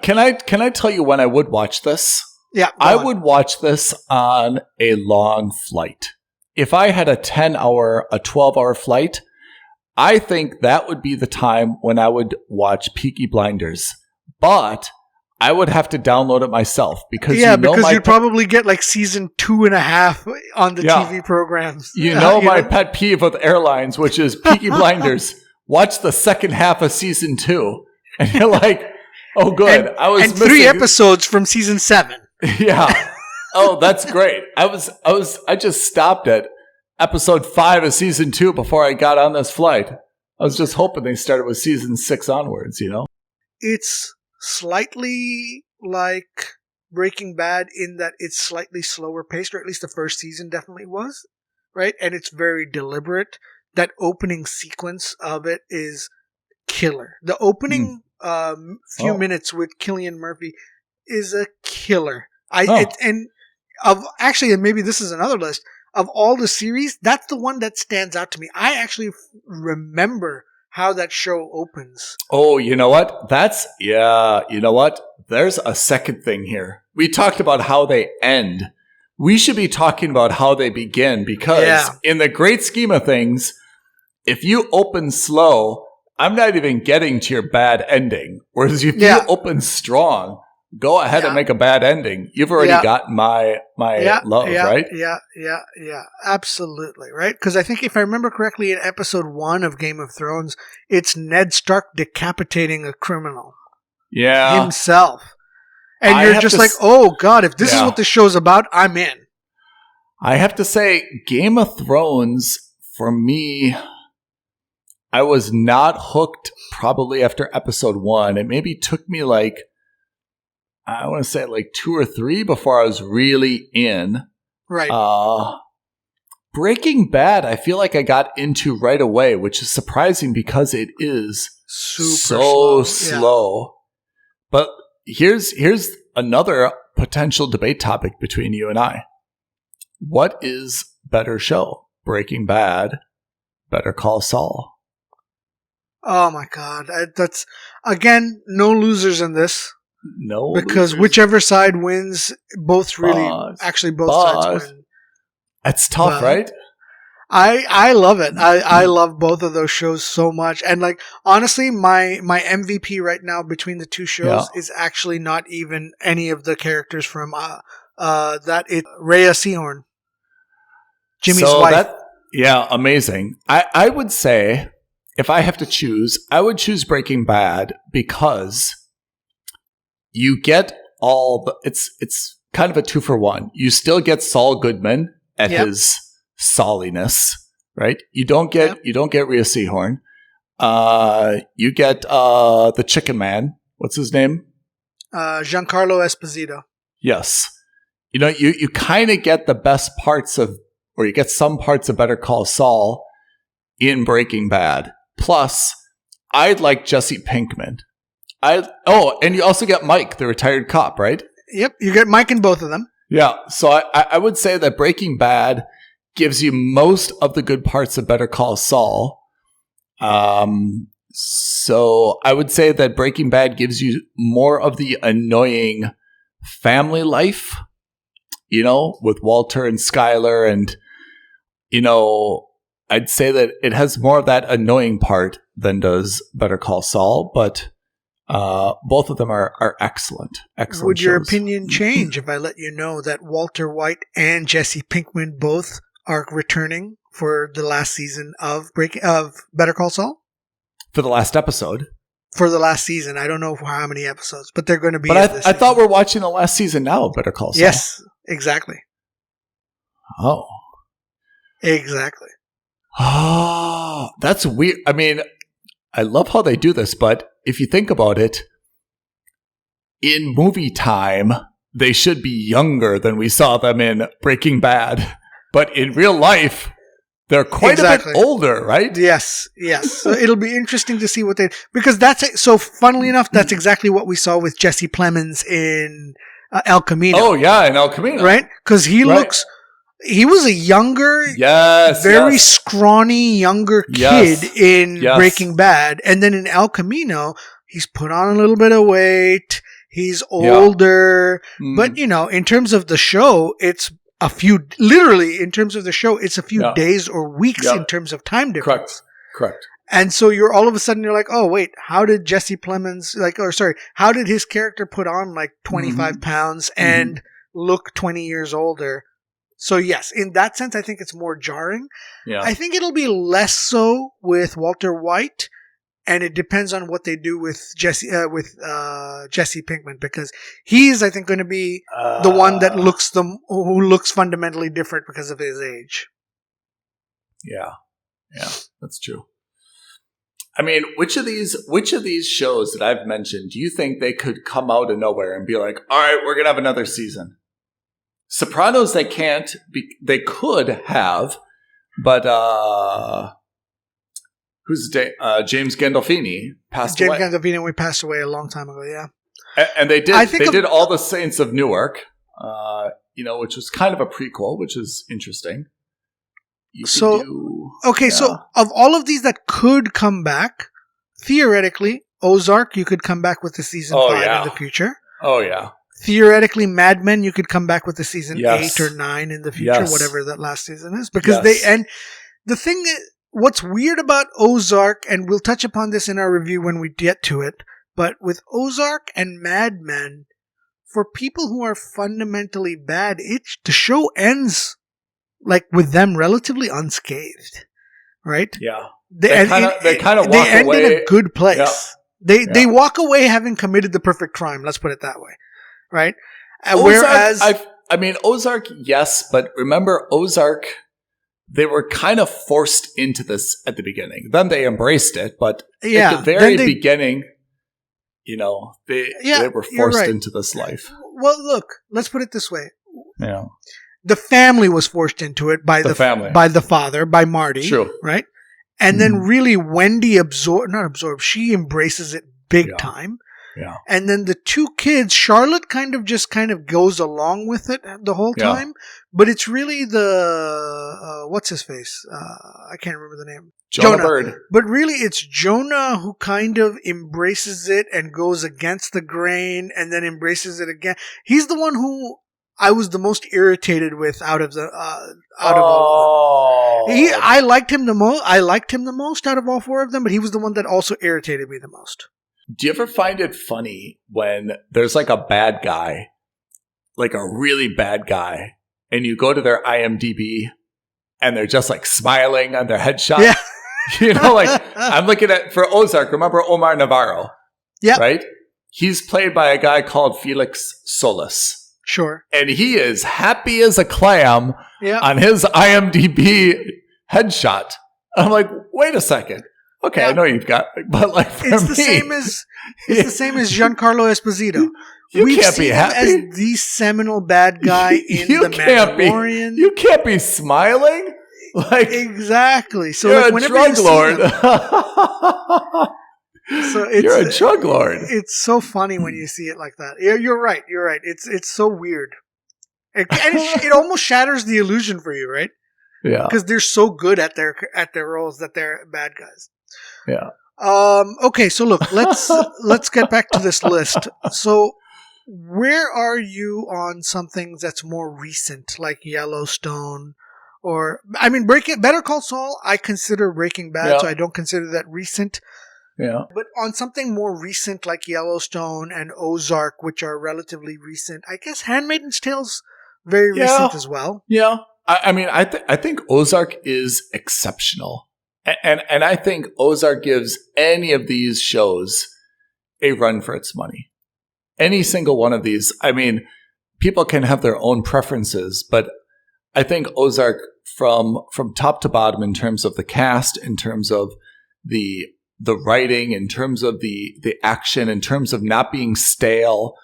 Can I tell you when I would watch this? Yeah. I would watch this on a long flight. If I had a 12-hour flight, I think that would be the time when I would watch Peaky Blinders. But I would have to download it myself because you'd probably get like season 2.5 on the TV programs. My pet peeve with airlines, which is Peaky Blinders. Watch the second half of season 2, and you're like, "Oh, good." I was missing 3 episodes from season 7. Yeah. Oh, that's great. I just stopped at episode 5 of season 2 before I got on this flight. I was just hoping they started with season 6 onwards. It's slightly like Breaking Bad in that it's slightly slower paced, or at least the first season definitely was, right? And it's very deliberate. That opening sequence of it is killer. The opening few minutes with Cillian Murphy is a killer. And maybe this is another list of all the series. That's the one that stands out to me. I actually remember how that show opens. Oh, you know what? You know what? There's a second thing here. We talked about how they end. We should be talking about how they begin because in the great scheme of things, if you open slow, I'm not even getting to your bad ending. Whereas if you open strong, go ahead and make a bad ending. You've already gotten my love, right? Yeah, absolutely, right? Because I think if I remember correctly, in episode 1 of Game of Thrones, it's Ned Stark decapitating a criminal. Yeah. Himself. And you're just like, oh God, if this is what this show's about, I'm in. I have to say, Game of Thrones, for me, I was not hooked probably after episode 1. It maybe took me I want to say 2 or 3 before I was really in. Right. Breaking Bad, I feel like I got into right away, which is surprising because it is super slow. Yeah. But here's another potential debate topic between you and I. What is better show? Breaking Bad, Better Call Saul? Oh my God. That's, again, no losers in this. No, because whichever side wins, both sides win. It's tough, right? I love it. I love both of those shows so much. And like honestly, my MVP right now between the two shows is actually not even any of the characters from that it's Rhea Seehorn. Jimmy's wife. Amazing. I would say if I have to choose, I would choose Breaking Bad because you get it's kind of a 2-for-1. You still get Saul Goodman at his Sauliness, right? You don't get Rhea Seehorn. You get the Chicken Man. What's his name? Giancarlo Esposito. Yes. You kind of get the best parts of, or you get some parts of Better Call Saul in Breaking Bad. Plus, I like Jesse Pinkman. And you also get Mike, the retired cop, right? Yep, you get Mike in both of them. Yeah, so I would say that Breaking Bad gives you most of the good parts of Better Call Saul. So I would say that Breaking Bad gives you more of the annoying family life, with Walter and Skyler. And, I'd say that it has more of that annoying part than does Better Call Saul, but both of them are excellent. Excellent. Would your shows. opinion change if I let you know that Walter White and Jesse Pinkman both are returning for the last season of Better Call Saul? For the last episode. For the last season. I don't know for how many episodes, but they're going to be. But I thought we're watching the last season now of Better Call Saul. Yes, exactly. Oh. Exactly. Oh, that's weird. I mean, I love how they do this, but if you think about it, in movie time, they should be younger than we saw them in Breaking Bad. But in real life, they're quite a bit older, right? Yes. So it'll be interesting to see because so funnily enough, that's exactly what we saw with Jesse Plemons in El Camino. Oh yeah, in El Camino. Right? Because he was a younger, very scrawny younger kid in Breaking Bad. And then in El Camino, he's put on a little bit of weight. He's older. But, in terms of the show, it's a few days or weeks in terms of time difference. Correct. And so all of a sudden you're like, oh wait, how did Jesse Plemons how did his character put on like 25 pounds and look 20 years older? So yes, in that sense, I think it's more jarring. Yeah. I think it'll be less so with Walter White, and it depends on what they do with Jesse Pinkman, because he's, I think, going to be the one that who looks fundamentally different because of his age. Yeah, that's true. I mean, which of these shows that I've mentioned do you think they could come out of nowhere and be like, all right, we're gonna have another season? Sopranos, they could have, but James Gandolfini passed away. James Gandolfini passed away a long time ago, yeah. And they did All the Saints of Newark, which was kind of a prequel, which is interesting. So of all of these that could come back, theoretically, Ozark, you could come back with the season 5 in the future. Oh, yeah. Theoretically, Mad Men, you could come back with the season 8 or 9 in the future, whatever that last season is. Because the thing, what's weird about Ozark, and we'll touch upon this in our review when we get to it, but with Ozark and Mad Men, for people who are fundamentally bad, the show ends like with them relatively unscathed, right? Yeah. They kind of end in a good place. Yeah. They walk away having committed the perfect crime. Let's put it that way. Right? Ozark, Ozark, yes, but remember Ozark, they were kind of forced into this at the beginning. Then they embraced it, but at the very beginning, they were forced into this life. Well, look, let's put it this way. Yeah. The family was forced into it by the father, by Marty. True. Right? And then really Wendy she embraces it big time. Yeah. And then the two kids, Charlotte kind of goes along with it the whole time, but it's really the what's his face? I can't remember the name. Jonah Bird. But really it's Jonah who kind of embraces it and goes against the grain and then embraces it again. He's the one who I was the most irritated with out of all of them. I liked him the most. I liked him the most out of all four of them, but he was the one that also irritated me the most. Do you ever find it funny when there's like a bad guy, like a really bad guy, and you go to their IMDb and they're just like smiling on their headshot? Yeah. You know, like I'm looking at, for Ozark, remember Omar Navarro? Yeah. Right? He's played by a guy called Felix Solis. Sure. And he is happy as a clam on his IMDb headshot. I'm like, wait a second. Okay, I know you've got, but like for it's me, the same as Giancarlo Esposito. You can't be happy as the seminal bad guy in The Mandalorian. You can't be smiling. Like exactly. So you're like, a drug lord. So you're a drug lord. It's so funny when you see it like that. Yeah, you're right. You're right. It's so weird, and it almost shatters the illusion for you, right? Yeah, because they're so good at their roles that they're bad guys. Yeah. Okay, so look, let's get back to this list. So, where are you on something that's more recent, like Yellowstone, or I mean, Better Call Saul? I consider Breaking Bad, so I don't consider that recent. Yeah. But on something more recent like Yellowstone and Ozark, which are relatively recent, I guess Handmaid's Tale's very recent as well. Yeah. I mean, I think Ozark is exceptional. And I think Ozark gives any of these shows a run for its money. Any single one of these. I mean, people can have their own preferences, but I think Ozark from top to bottom, in terms of the cast, in terms of the writing, in terms of the action, in terms of not being stale,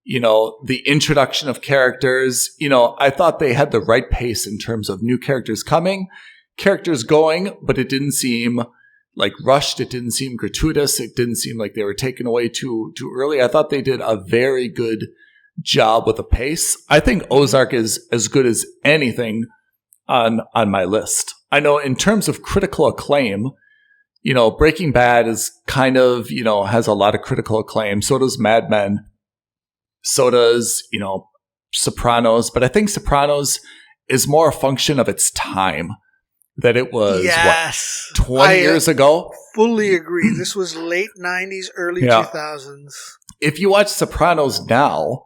you know, the introduction of characters, you know, I thought they had the right pace in terms of new characters coming, characters going, but it didn't seem like rushed. It didn't seem gratuitous. It didn't seem like they were taken away too early. I thought they did a very good job with the pace. I think Ozark is as good as anything on my list. I know in terms of critical acclaim, you know, Breaking Bad is kind of, you know, has a lot of critical acclaim. So does Mad Men. So does, you know, Sopranos. But I think Sopranos is more a function of its time. That it was, 20 years ago? Fully agree. This was late 90s, early 2000s. If you watch Sopranos now,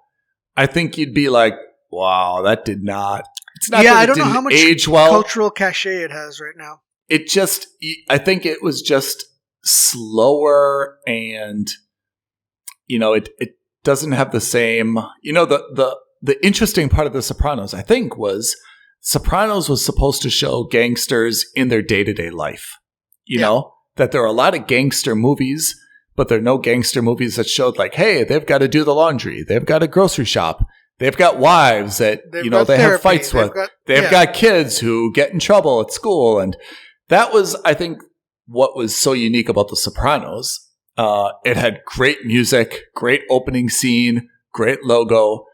I think you'd be like, wow, that did not. It's not that I don't know how much age well. Cultural cachet it has right now. It just, I think it was just slower, and, you know, it doesn't have the same, you know, the interesting part of The Sopranos, I think, was Sopranos was supposed to show gangsters in their day-to-day life. You know, that there are a lot of gangster movies, but there are no gangster movies that showed like, hey, they've got to do the laundry. They've got a grocery shop. They've got wives that, you know, they have fights with. They've got kids who get in trouble at school. And that was, I think, what was so unique about The Sopranos. It had great music, great opening scene, great logo.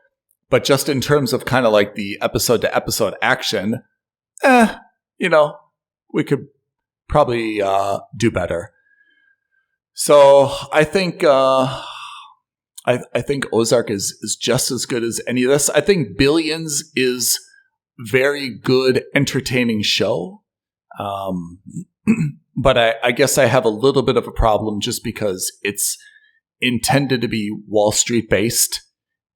But just in terms of kind of like the episode-to-episode action, you know, we could probably do better. So I think I think Ozark is just as good as any of this. I think Billions is very good, entertaining show. But I guess I have a little bit of a problem just because it's intended to be Wall Street based.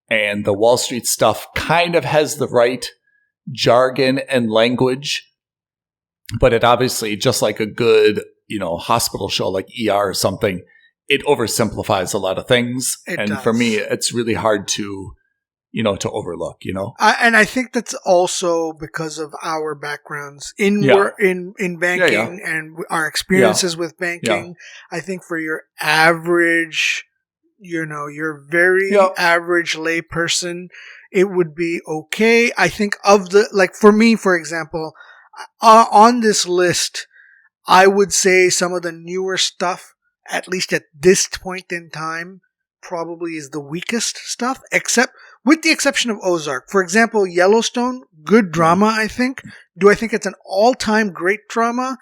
And the Wall Street stuff kind of has the right jargon and language, but it obviously, just like a good, you know, hospital show like ER or something, it oversimplifies a lot of things. For me, it's really hard to, you know, to overlook, you know? And I think that's also because of our backgrounds in banking and our experiences with banking. I think for your average, you know, your very average lay person, it would be okay. I think of the, like for me, for example, on this list, I would say some of the newer stuff, at least at this point in time, probably is the weakest stuff, with the exception of Ozark. For example, Yellowstone, good drama, I think. Do I think it's an all-time great drama?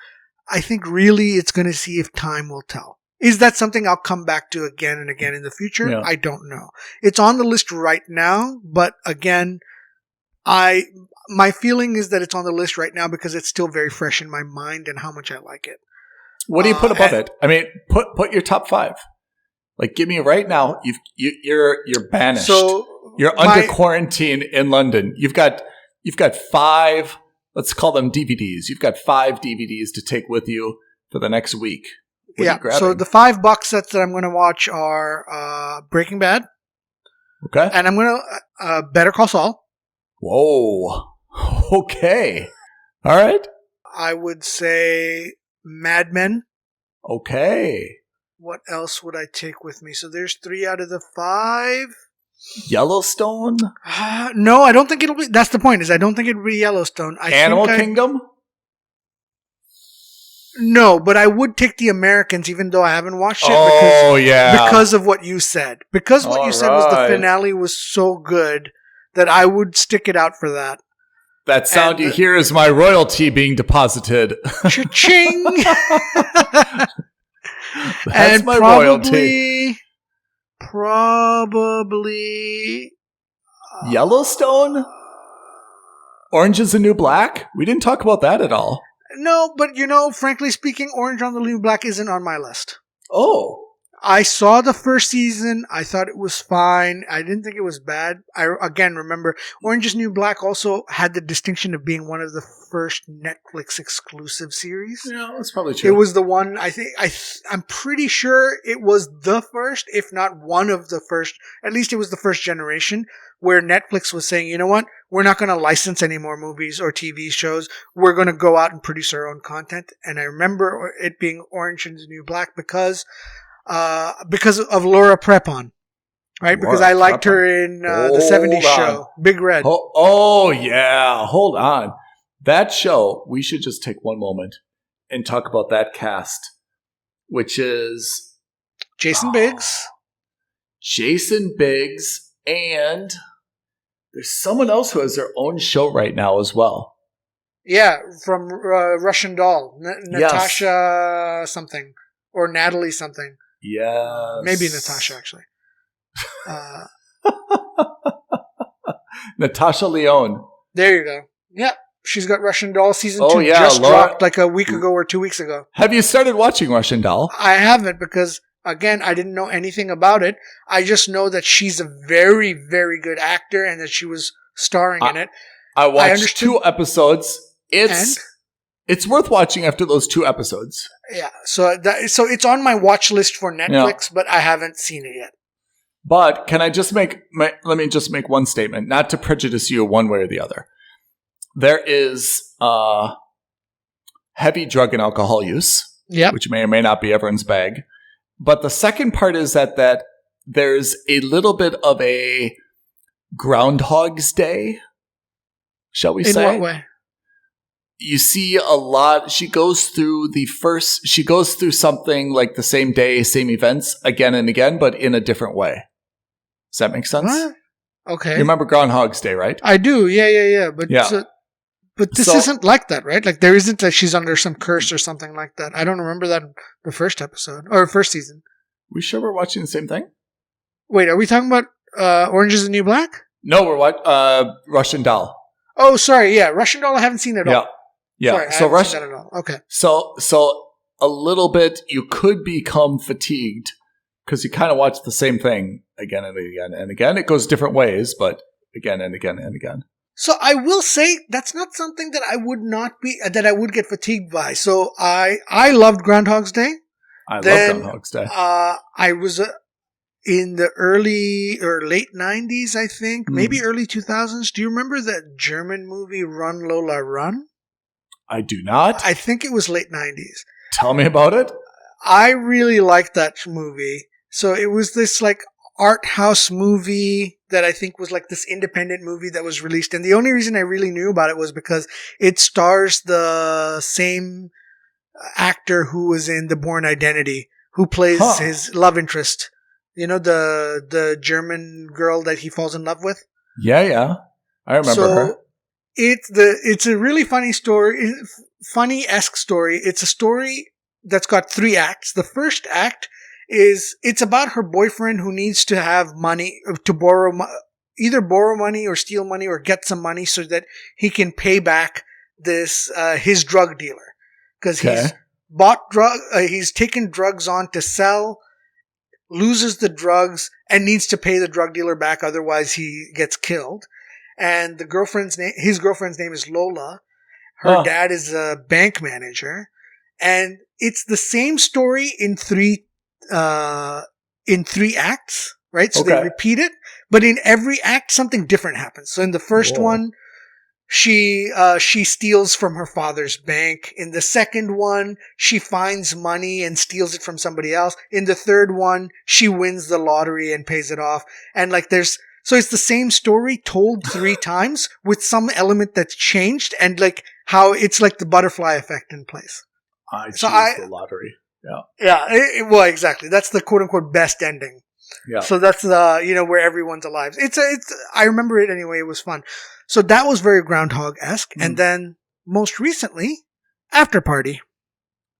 I think really it's going to see if time will tell. Is that something I'll come back to again and again in the future? I don't know. It's on the list right now, but again, my feeling is that it's on the list right now because it's still very fresh in my mind and how much I like it. What do you put above it? I mean, put your top 5. Like, give me right now. You're banished. So you're under quarantine in London. You've got 5. Let's call them DVDs. You've got 5 DVDs to take with you for the next week. What are you grabbing? So the 5 box sets that I'm going to watch are Breaking Bad. Okay. And I'm going to Better Call Saul. Whoa. Okay. All right. I would say Mad Men. Okay. What else would I take with me? So there's 3 out of the 5. Yellowstone? No, I don't think it'll be. That's the point. Is I don't think it'll be Yellowstone. Animal Kingdom? No, but I would take The Americans, even though I haven't watched it. Because of what you said. Because what you said was the finale was so good that I would stick it out for that. That sound you hear is my royalty being deposited. Cha-ching! That's my royalty. Probably Yellowstone? Orange is the New Black? We didn't talk about that at all. No, but frankly speaking, Orange on the New Black isn't on my list. Oh. I saw the first season. I thought it was fine. I didn't think it was bad. I, again, remember, Orange is New Black also had the distinction of being one of the first Netflix exclusive series. Yeah, that's probably true. It was the one, I'm pretty sure it was the first, if not one of the first, at least it was the first generation, where Netflix was saying, you know what, we're not going to license any more movies or TV shows. We're going to go out and produce our own content. And I remember it being Orange is the New Black because of Laura Prepon, right? Because I liked her in the 70s show, Big Red. Oh, yeah. Hold on. That show, we should just take one moment and talk about that cast, which is Jason Biggs, and there's someone else who has their own show right now as well. Yeah, from Russian Doll, Natasha something, or Natalie something. Yes. Maybe Natasha, actually. Natasha Lyonne. There you go. Yeah. She's got Russian Doll season 2 just dropped like a week ago or 2 weeks ago. Have you started watching Russian Doll? I haven't because, again, I didn't know anything about it. I just know that she's a very, very good actor and that she was starring in it. I watched 2 episodes. It's worth watching after those 2 episodes. Yeah, so it's on my watch list for Netflix, but I haven't seen it yet. But can I just let me just make one statement, not to prejudice you one way or the other. There is heavy drug and alcohol use, which may or may not be everyone's bag. But the second part is that there's a little bit of a Groundhog's Day, shall we say? In what way? You see a lot. She goes through something like the same day, same events again and again, but in a different way. Does that make sense? What? Okay. You remember Groundhog's Day, right? I do. Yeah. But this isn't like that, right? Like there isn't like she's under some curse or something like that. I don't remember that in the first episode or first season. We sure we're watching the same thing? Wait, are we talking about Orange is the New Black? No, we're watching Russian Doll. Oh, sorry. Yeah, Russian Doll I haven't seen at all. Yeah. Sorry, so I haven't seen that at all. Okay. So a little bit, you could become fatigued because you kind of watch the same thing again and again and again. It goes different ways, but again and again and again. So I will say that's not something that I would get fatigued by. So I loved Groundhog's Day. I love Groundhog's Day. I was in the early or late 90s, I think, maybe early 2000s. Do you remember that German movie Run Lola Run? I do not. I think it was late 90s. Tell me about it. I really liked that movie. So it was this like art house movie that I think was like this independent movie that was released. And the only reason I really knew about it was because it stars the same actor who was in The Bourne Identity, who plays his love interest. You know, the German girl that he falls in love with? Yeah. I remember her. It's a really funny story, funny-esque story. It's a story that's got 3 acts. The first act it's about her boyfriend who needs to have money to borrow either borrow money or steal money or get some money so that he can pay back this his drug dealer, because he's taken drugs on to sell, loses the drugs, and needs to pay the drug dealer back, otherwise he gets killed. And his girlfriend's name is Lola. Her dad is a bank manager, and it's the same story in three acts, right? So they repeat it, but in every act something different happens. So in the first one, she steals from her father's bank. In the second one, she finds money and steals it from somebody else. In the third one, she wins the lottery and pays it off. And so it's the same story told 3 times with some element that's changed, and like how it's like the butterfly effect in place. I choose the lottery. Yeah. Yeah. Well, exactly. That's the quote unquote best ending. Yeah. So that's where everyone's alive. I remember it anyway. It was fun. So that was very Groundhog-esque. And then most recently, After Party.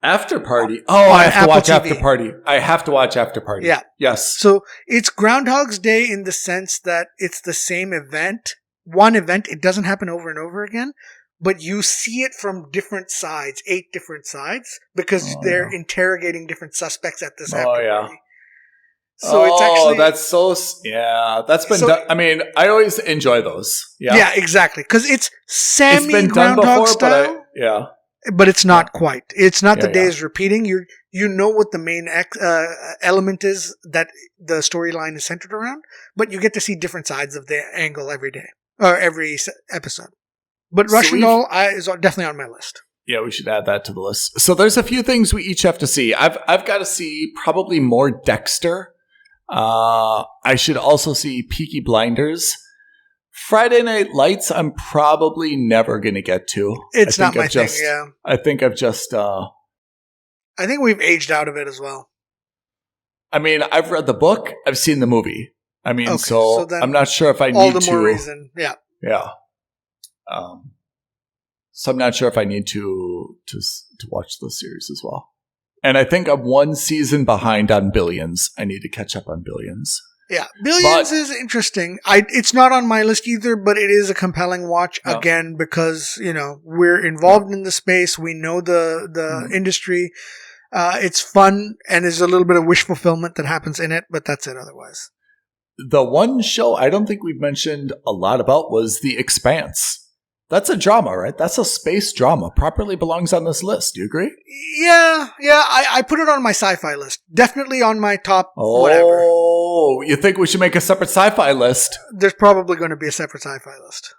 After Party. Oh, I have to watch TV. After Party. I have to watch After Party. Yeah. Yes. So it's Groundhog's Day in the sense that it's the same event. One event. It doesn't happen over and over again, but you see it from different sides, 8 different sides, because they're interrogating different suspects at this After Party. So it's actually... that's been done. I mean, I always enjoy those. Yeah, exactly. Because it's It's been done Groundhog before, style. but But it's not quite. It's not the day is repeating. You know what the main element is that the storyline is centered around, but you get to see different sides of the angle every day or every episode. But Russian Doll is definitely on my list. Yeah, we should add that to the list. So there's a few things we each have to see. I've got to see probably more Dexter. I should also see Peaky Blinders. Friday Night Lights, I'm probably never going to get to. It's not my thing, I think I've just... I think we've aged out of it as well. I mean, I've read the book. I've seen the movie. I mean, so I'm not sure if I need to... All the more reason, yeah. Yeah. So I'm not sure if I need to watch the series as well. And I think I'm 1 season behind on Billions. I need to catch up on Billions. Yeah, Billions is interesting. It's not on my list either, but it is a compelling watch again because we're involved in the space. We know the industry. It's fun, and there's a little bit of wish fulfillment that happens in it, but that's it. Otherwise, the one show I don't think we've mentioned a lot about was The Expanse. That's a drama, right? That's a space drama. Properly belongs on this list. Do you agree? Yeah. I put it on my sci-fi list. Definitely on my top whatever. Oh, you think we should make a separate sci-fi list? There's probably going to be a separate sci-fi list.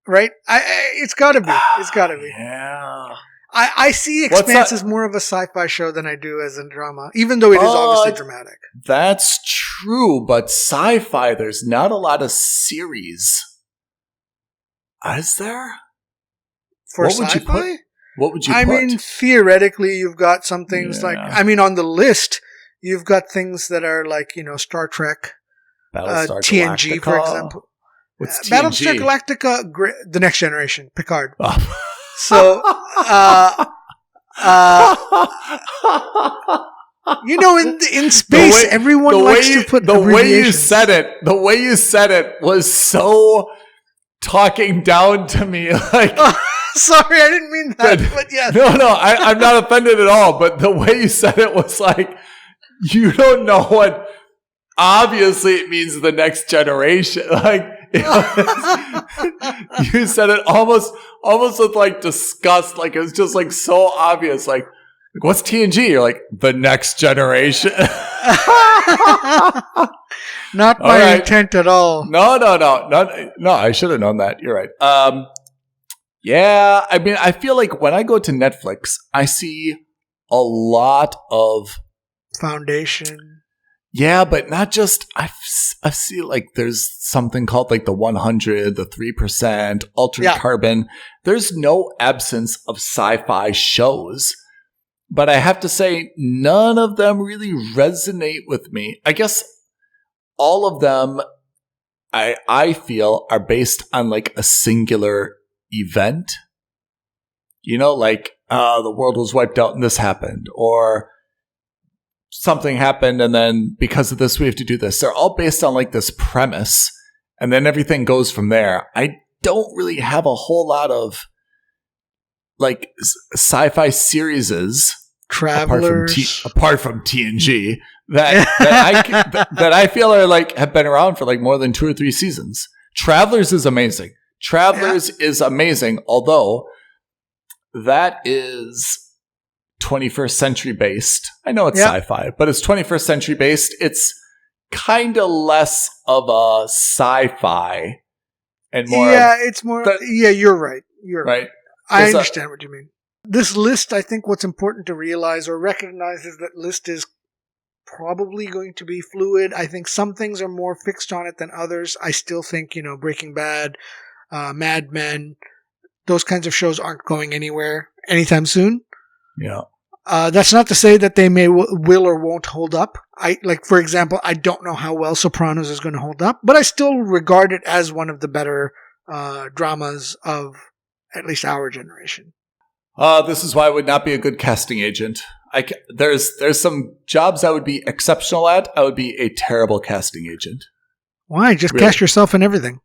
Right? It's got to be. It's got to be. Yeah. I see Expanse as more of a sci-fi show than I do as a drama, even though it is obviously dramatic. That's true, but sci-fi, there's not a lot of series. Is there? For sci-fi? What would you put? I mean, theoretically, you've got some things on the list, you've got things that are like, Star Trek, Battlestar TNG, Galactica. for example. What's TNG? Battlestar Galactica, The Next Generation, Picard. Oh. So, in space, everyone likes to put the way you said it was so talking down to me. Like, sorry, I didn't mean that. But yes. No, I'm not offended at all. But the way you said it was like, you don't know what. Obviously, it means the next generation. Like, you said it almost with like disgust. Like it was just like so obvious. Like what's TNG? You're like the next generation. Not my intent at all. No. I should have known that. You're right. Yeah. I mean, I feel like when I go to Netflix, I see a lot of Foundation. Yeah, but not just. I see like there's something called like the 100, the 3%, Altered Carbon. There's no absence of sci-fi shows. But I have to say, none of them really resonate with me. I guess all of them, I feel, are based on like a singular event. Like the world was wiped out and this happened. Or something happened, and then because of this, we have to do this. They're all based on like this premise, and then everything goes from there. I don't really have a whole lot of like sci-fi series Travelers, apart from TNG that I feel are like have been around for like more than 2 or 3 seasons. Travelers is amazing. Is amazing, although that is 21st century based. I know it's sci-fi, but it's 21st century based. It's kind of less of a sci-fi and more. Yeah, it's more. You're right. You're right. I understand what you mean. This list, I think what's important to realize or recognize is that list is probably going to be fluid. I think some things are more fixed on it than others. I still think, Breaking Bad, Mad Men, those kinds of shows aren't going anywhere anytime soon. Yeah. That's not to say that they will or won't hold up. For example, I don't know how well Sopranos is going to hold up, but I still regard it as one of the better dramas of at least our generation. This is why I would not be a good casting agent. There's some jobs I would be exceptional at. I would be a terrible casting agent. Why? Just cast yourself in everything.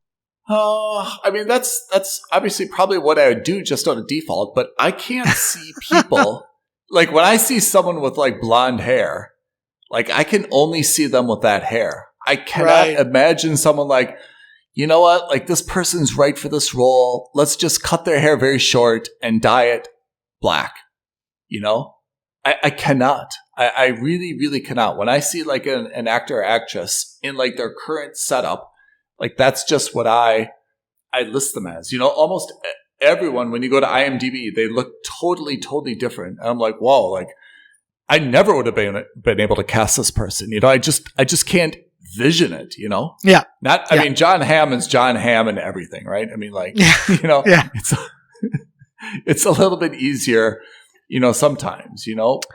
I mean, that's obviously probably what I would do just out of default, but I can't see people. Like, when I see someone with, like, blonde hair, like, I can only see them with that hair. I cannot imagine someone like, you know what? Like, this person's right for this role. Let's just cut their hair very short and dye it black. I cannot. I really, really cannot. When I see, like, an actor or actress in, like, their current setup, like, that's just what I list them as. Almost everyone, when you go to IMDb, they look totally, totally different. And I'm like, whoa, like, I never would have been able to cast this person. I just can't vision it, Yeah. I mean, John Hamm is John Hamm and everything, right? I mean, like, it's a little bit easier, sometimes,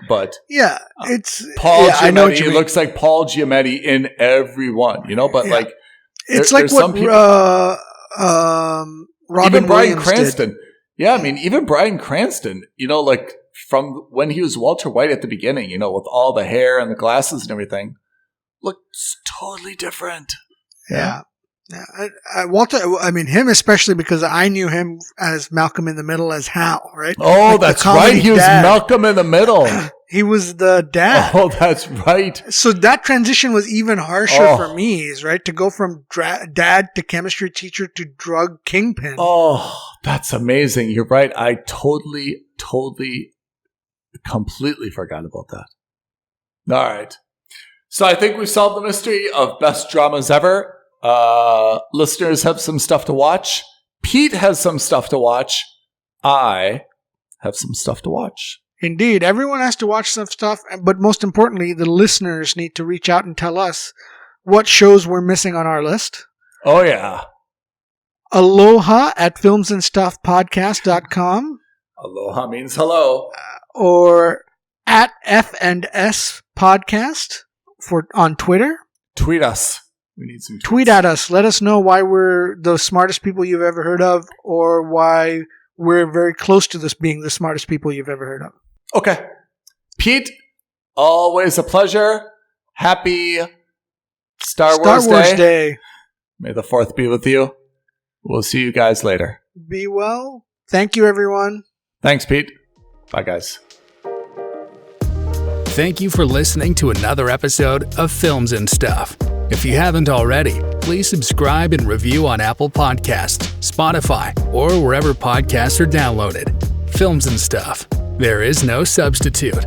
but yeah, it's Paul Giamatti looks like Paul Giamatti in everyone, but like, it's like what Robin even Bryan Williams Cranston. did. Yeah, I mean, even Bryan Cranston, like from when he was Walter White at the beginning, with all the hair and the glasses and everything, looks totally different. Yeah. Walter, I mean, him especially because I knew him as Malcolm in the Middle as Hal, right? Oh, that's right. He was Malcolm in the Middle. He was the dad. Oh, that's right. So that transition was even harsher for me, right? To go from dad to chemistry teacher to drug kingpin. Oh, that's amazing. You're right. I totally, completely forgot about that. All right. So I think we've solved the mystery of best dramas ever. Listeners have some stuff to watch. Pete has some stuff to watch. I have some stuff to watch. Indeed. Everyone has to watch some stuff, but most importantly, the listeners need to reach out and tell us what shows we're missing on our list. Oh, yeah. Aloha at filmsandstuffpodcast.com. Aloha means hello. Or at F&S Podcast on Twitter. Tweet us. We need some tweets. Tweet at us. Let us know why we're the smartest people you've ever heard of, or why we're very close to this being the smartest people you've ever heard of. Okay. Pete, always a pleasure. Happy Star Wars Day. May the 4th be with you. We'll see you guys later. Be well. Thank you, everyone. Thanks, Pete. Bye, guys. Thank you for listening to another episode of Films and Stuff. If you haven't already, please subscribe and review on Apple Podcasts, Spotify, or wherever podcasts are downloaded. Films and Stuff. There is no substitute.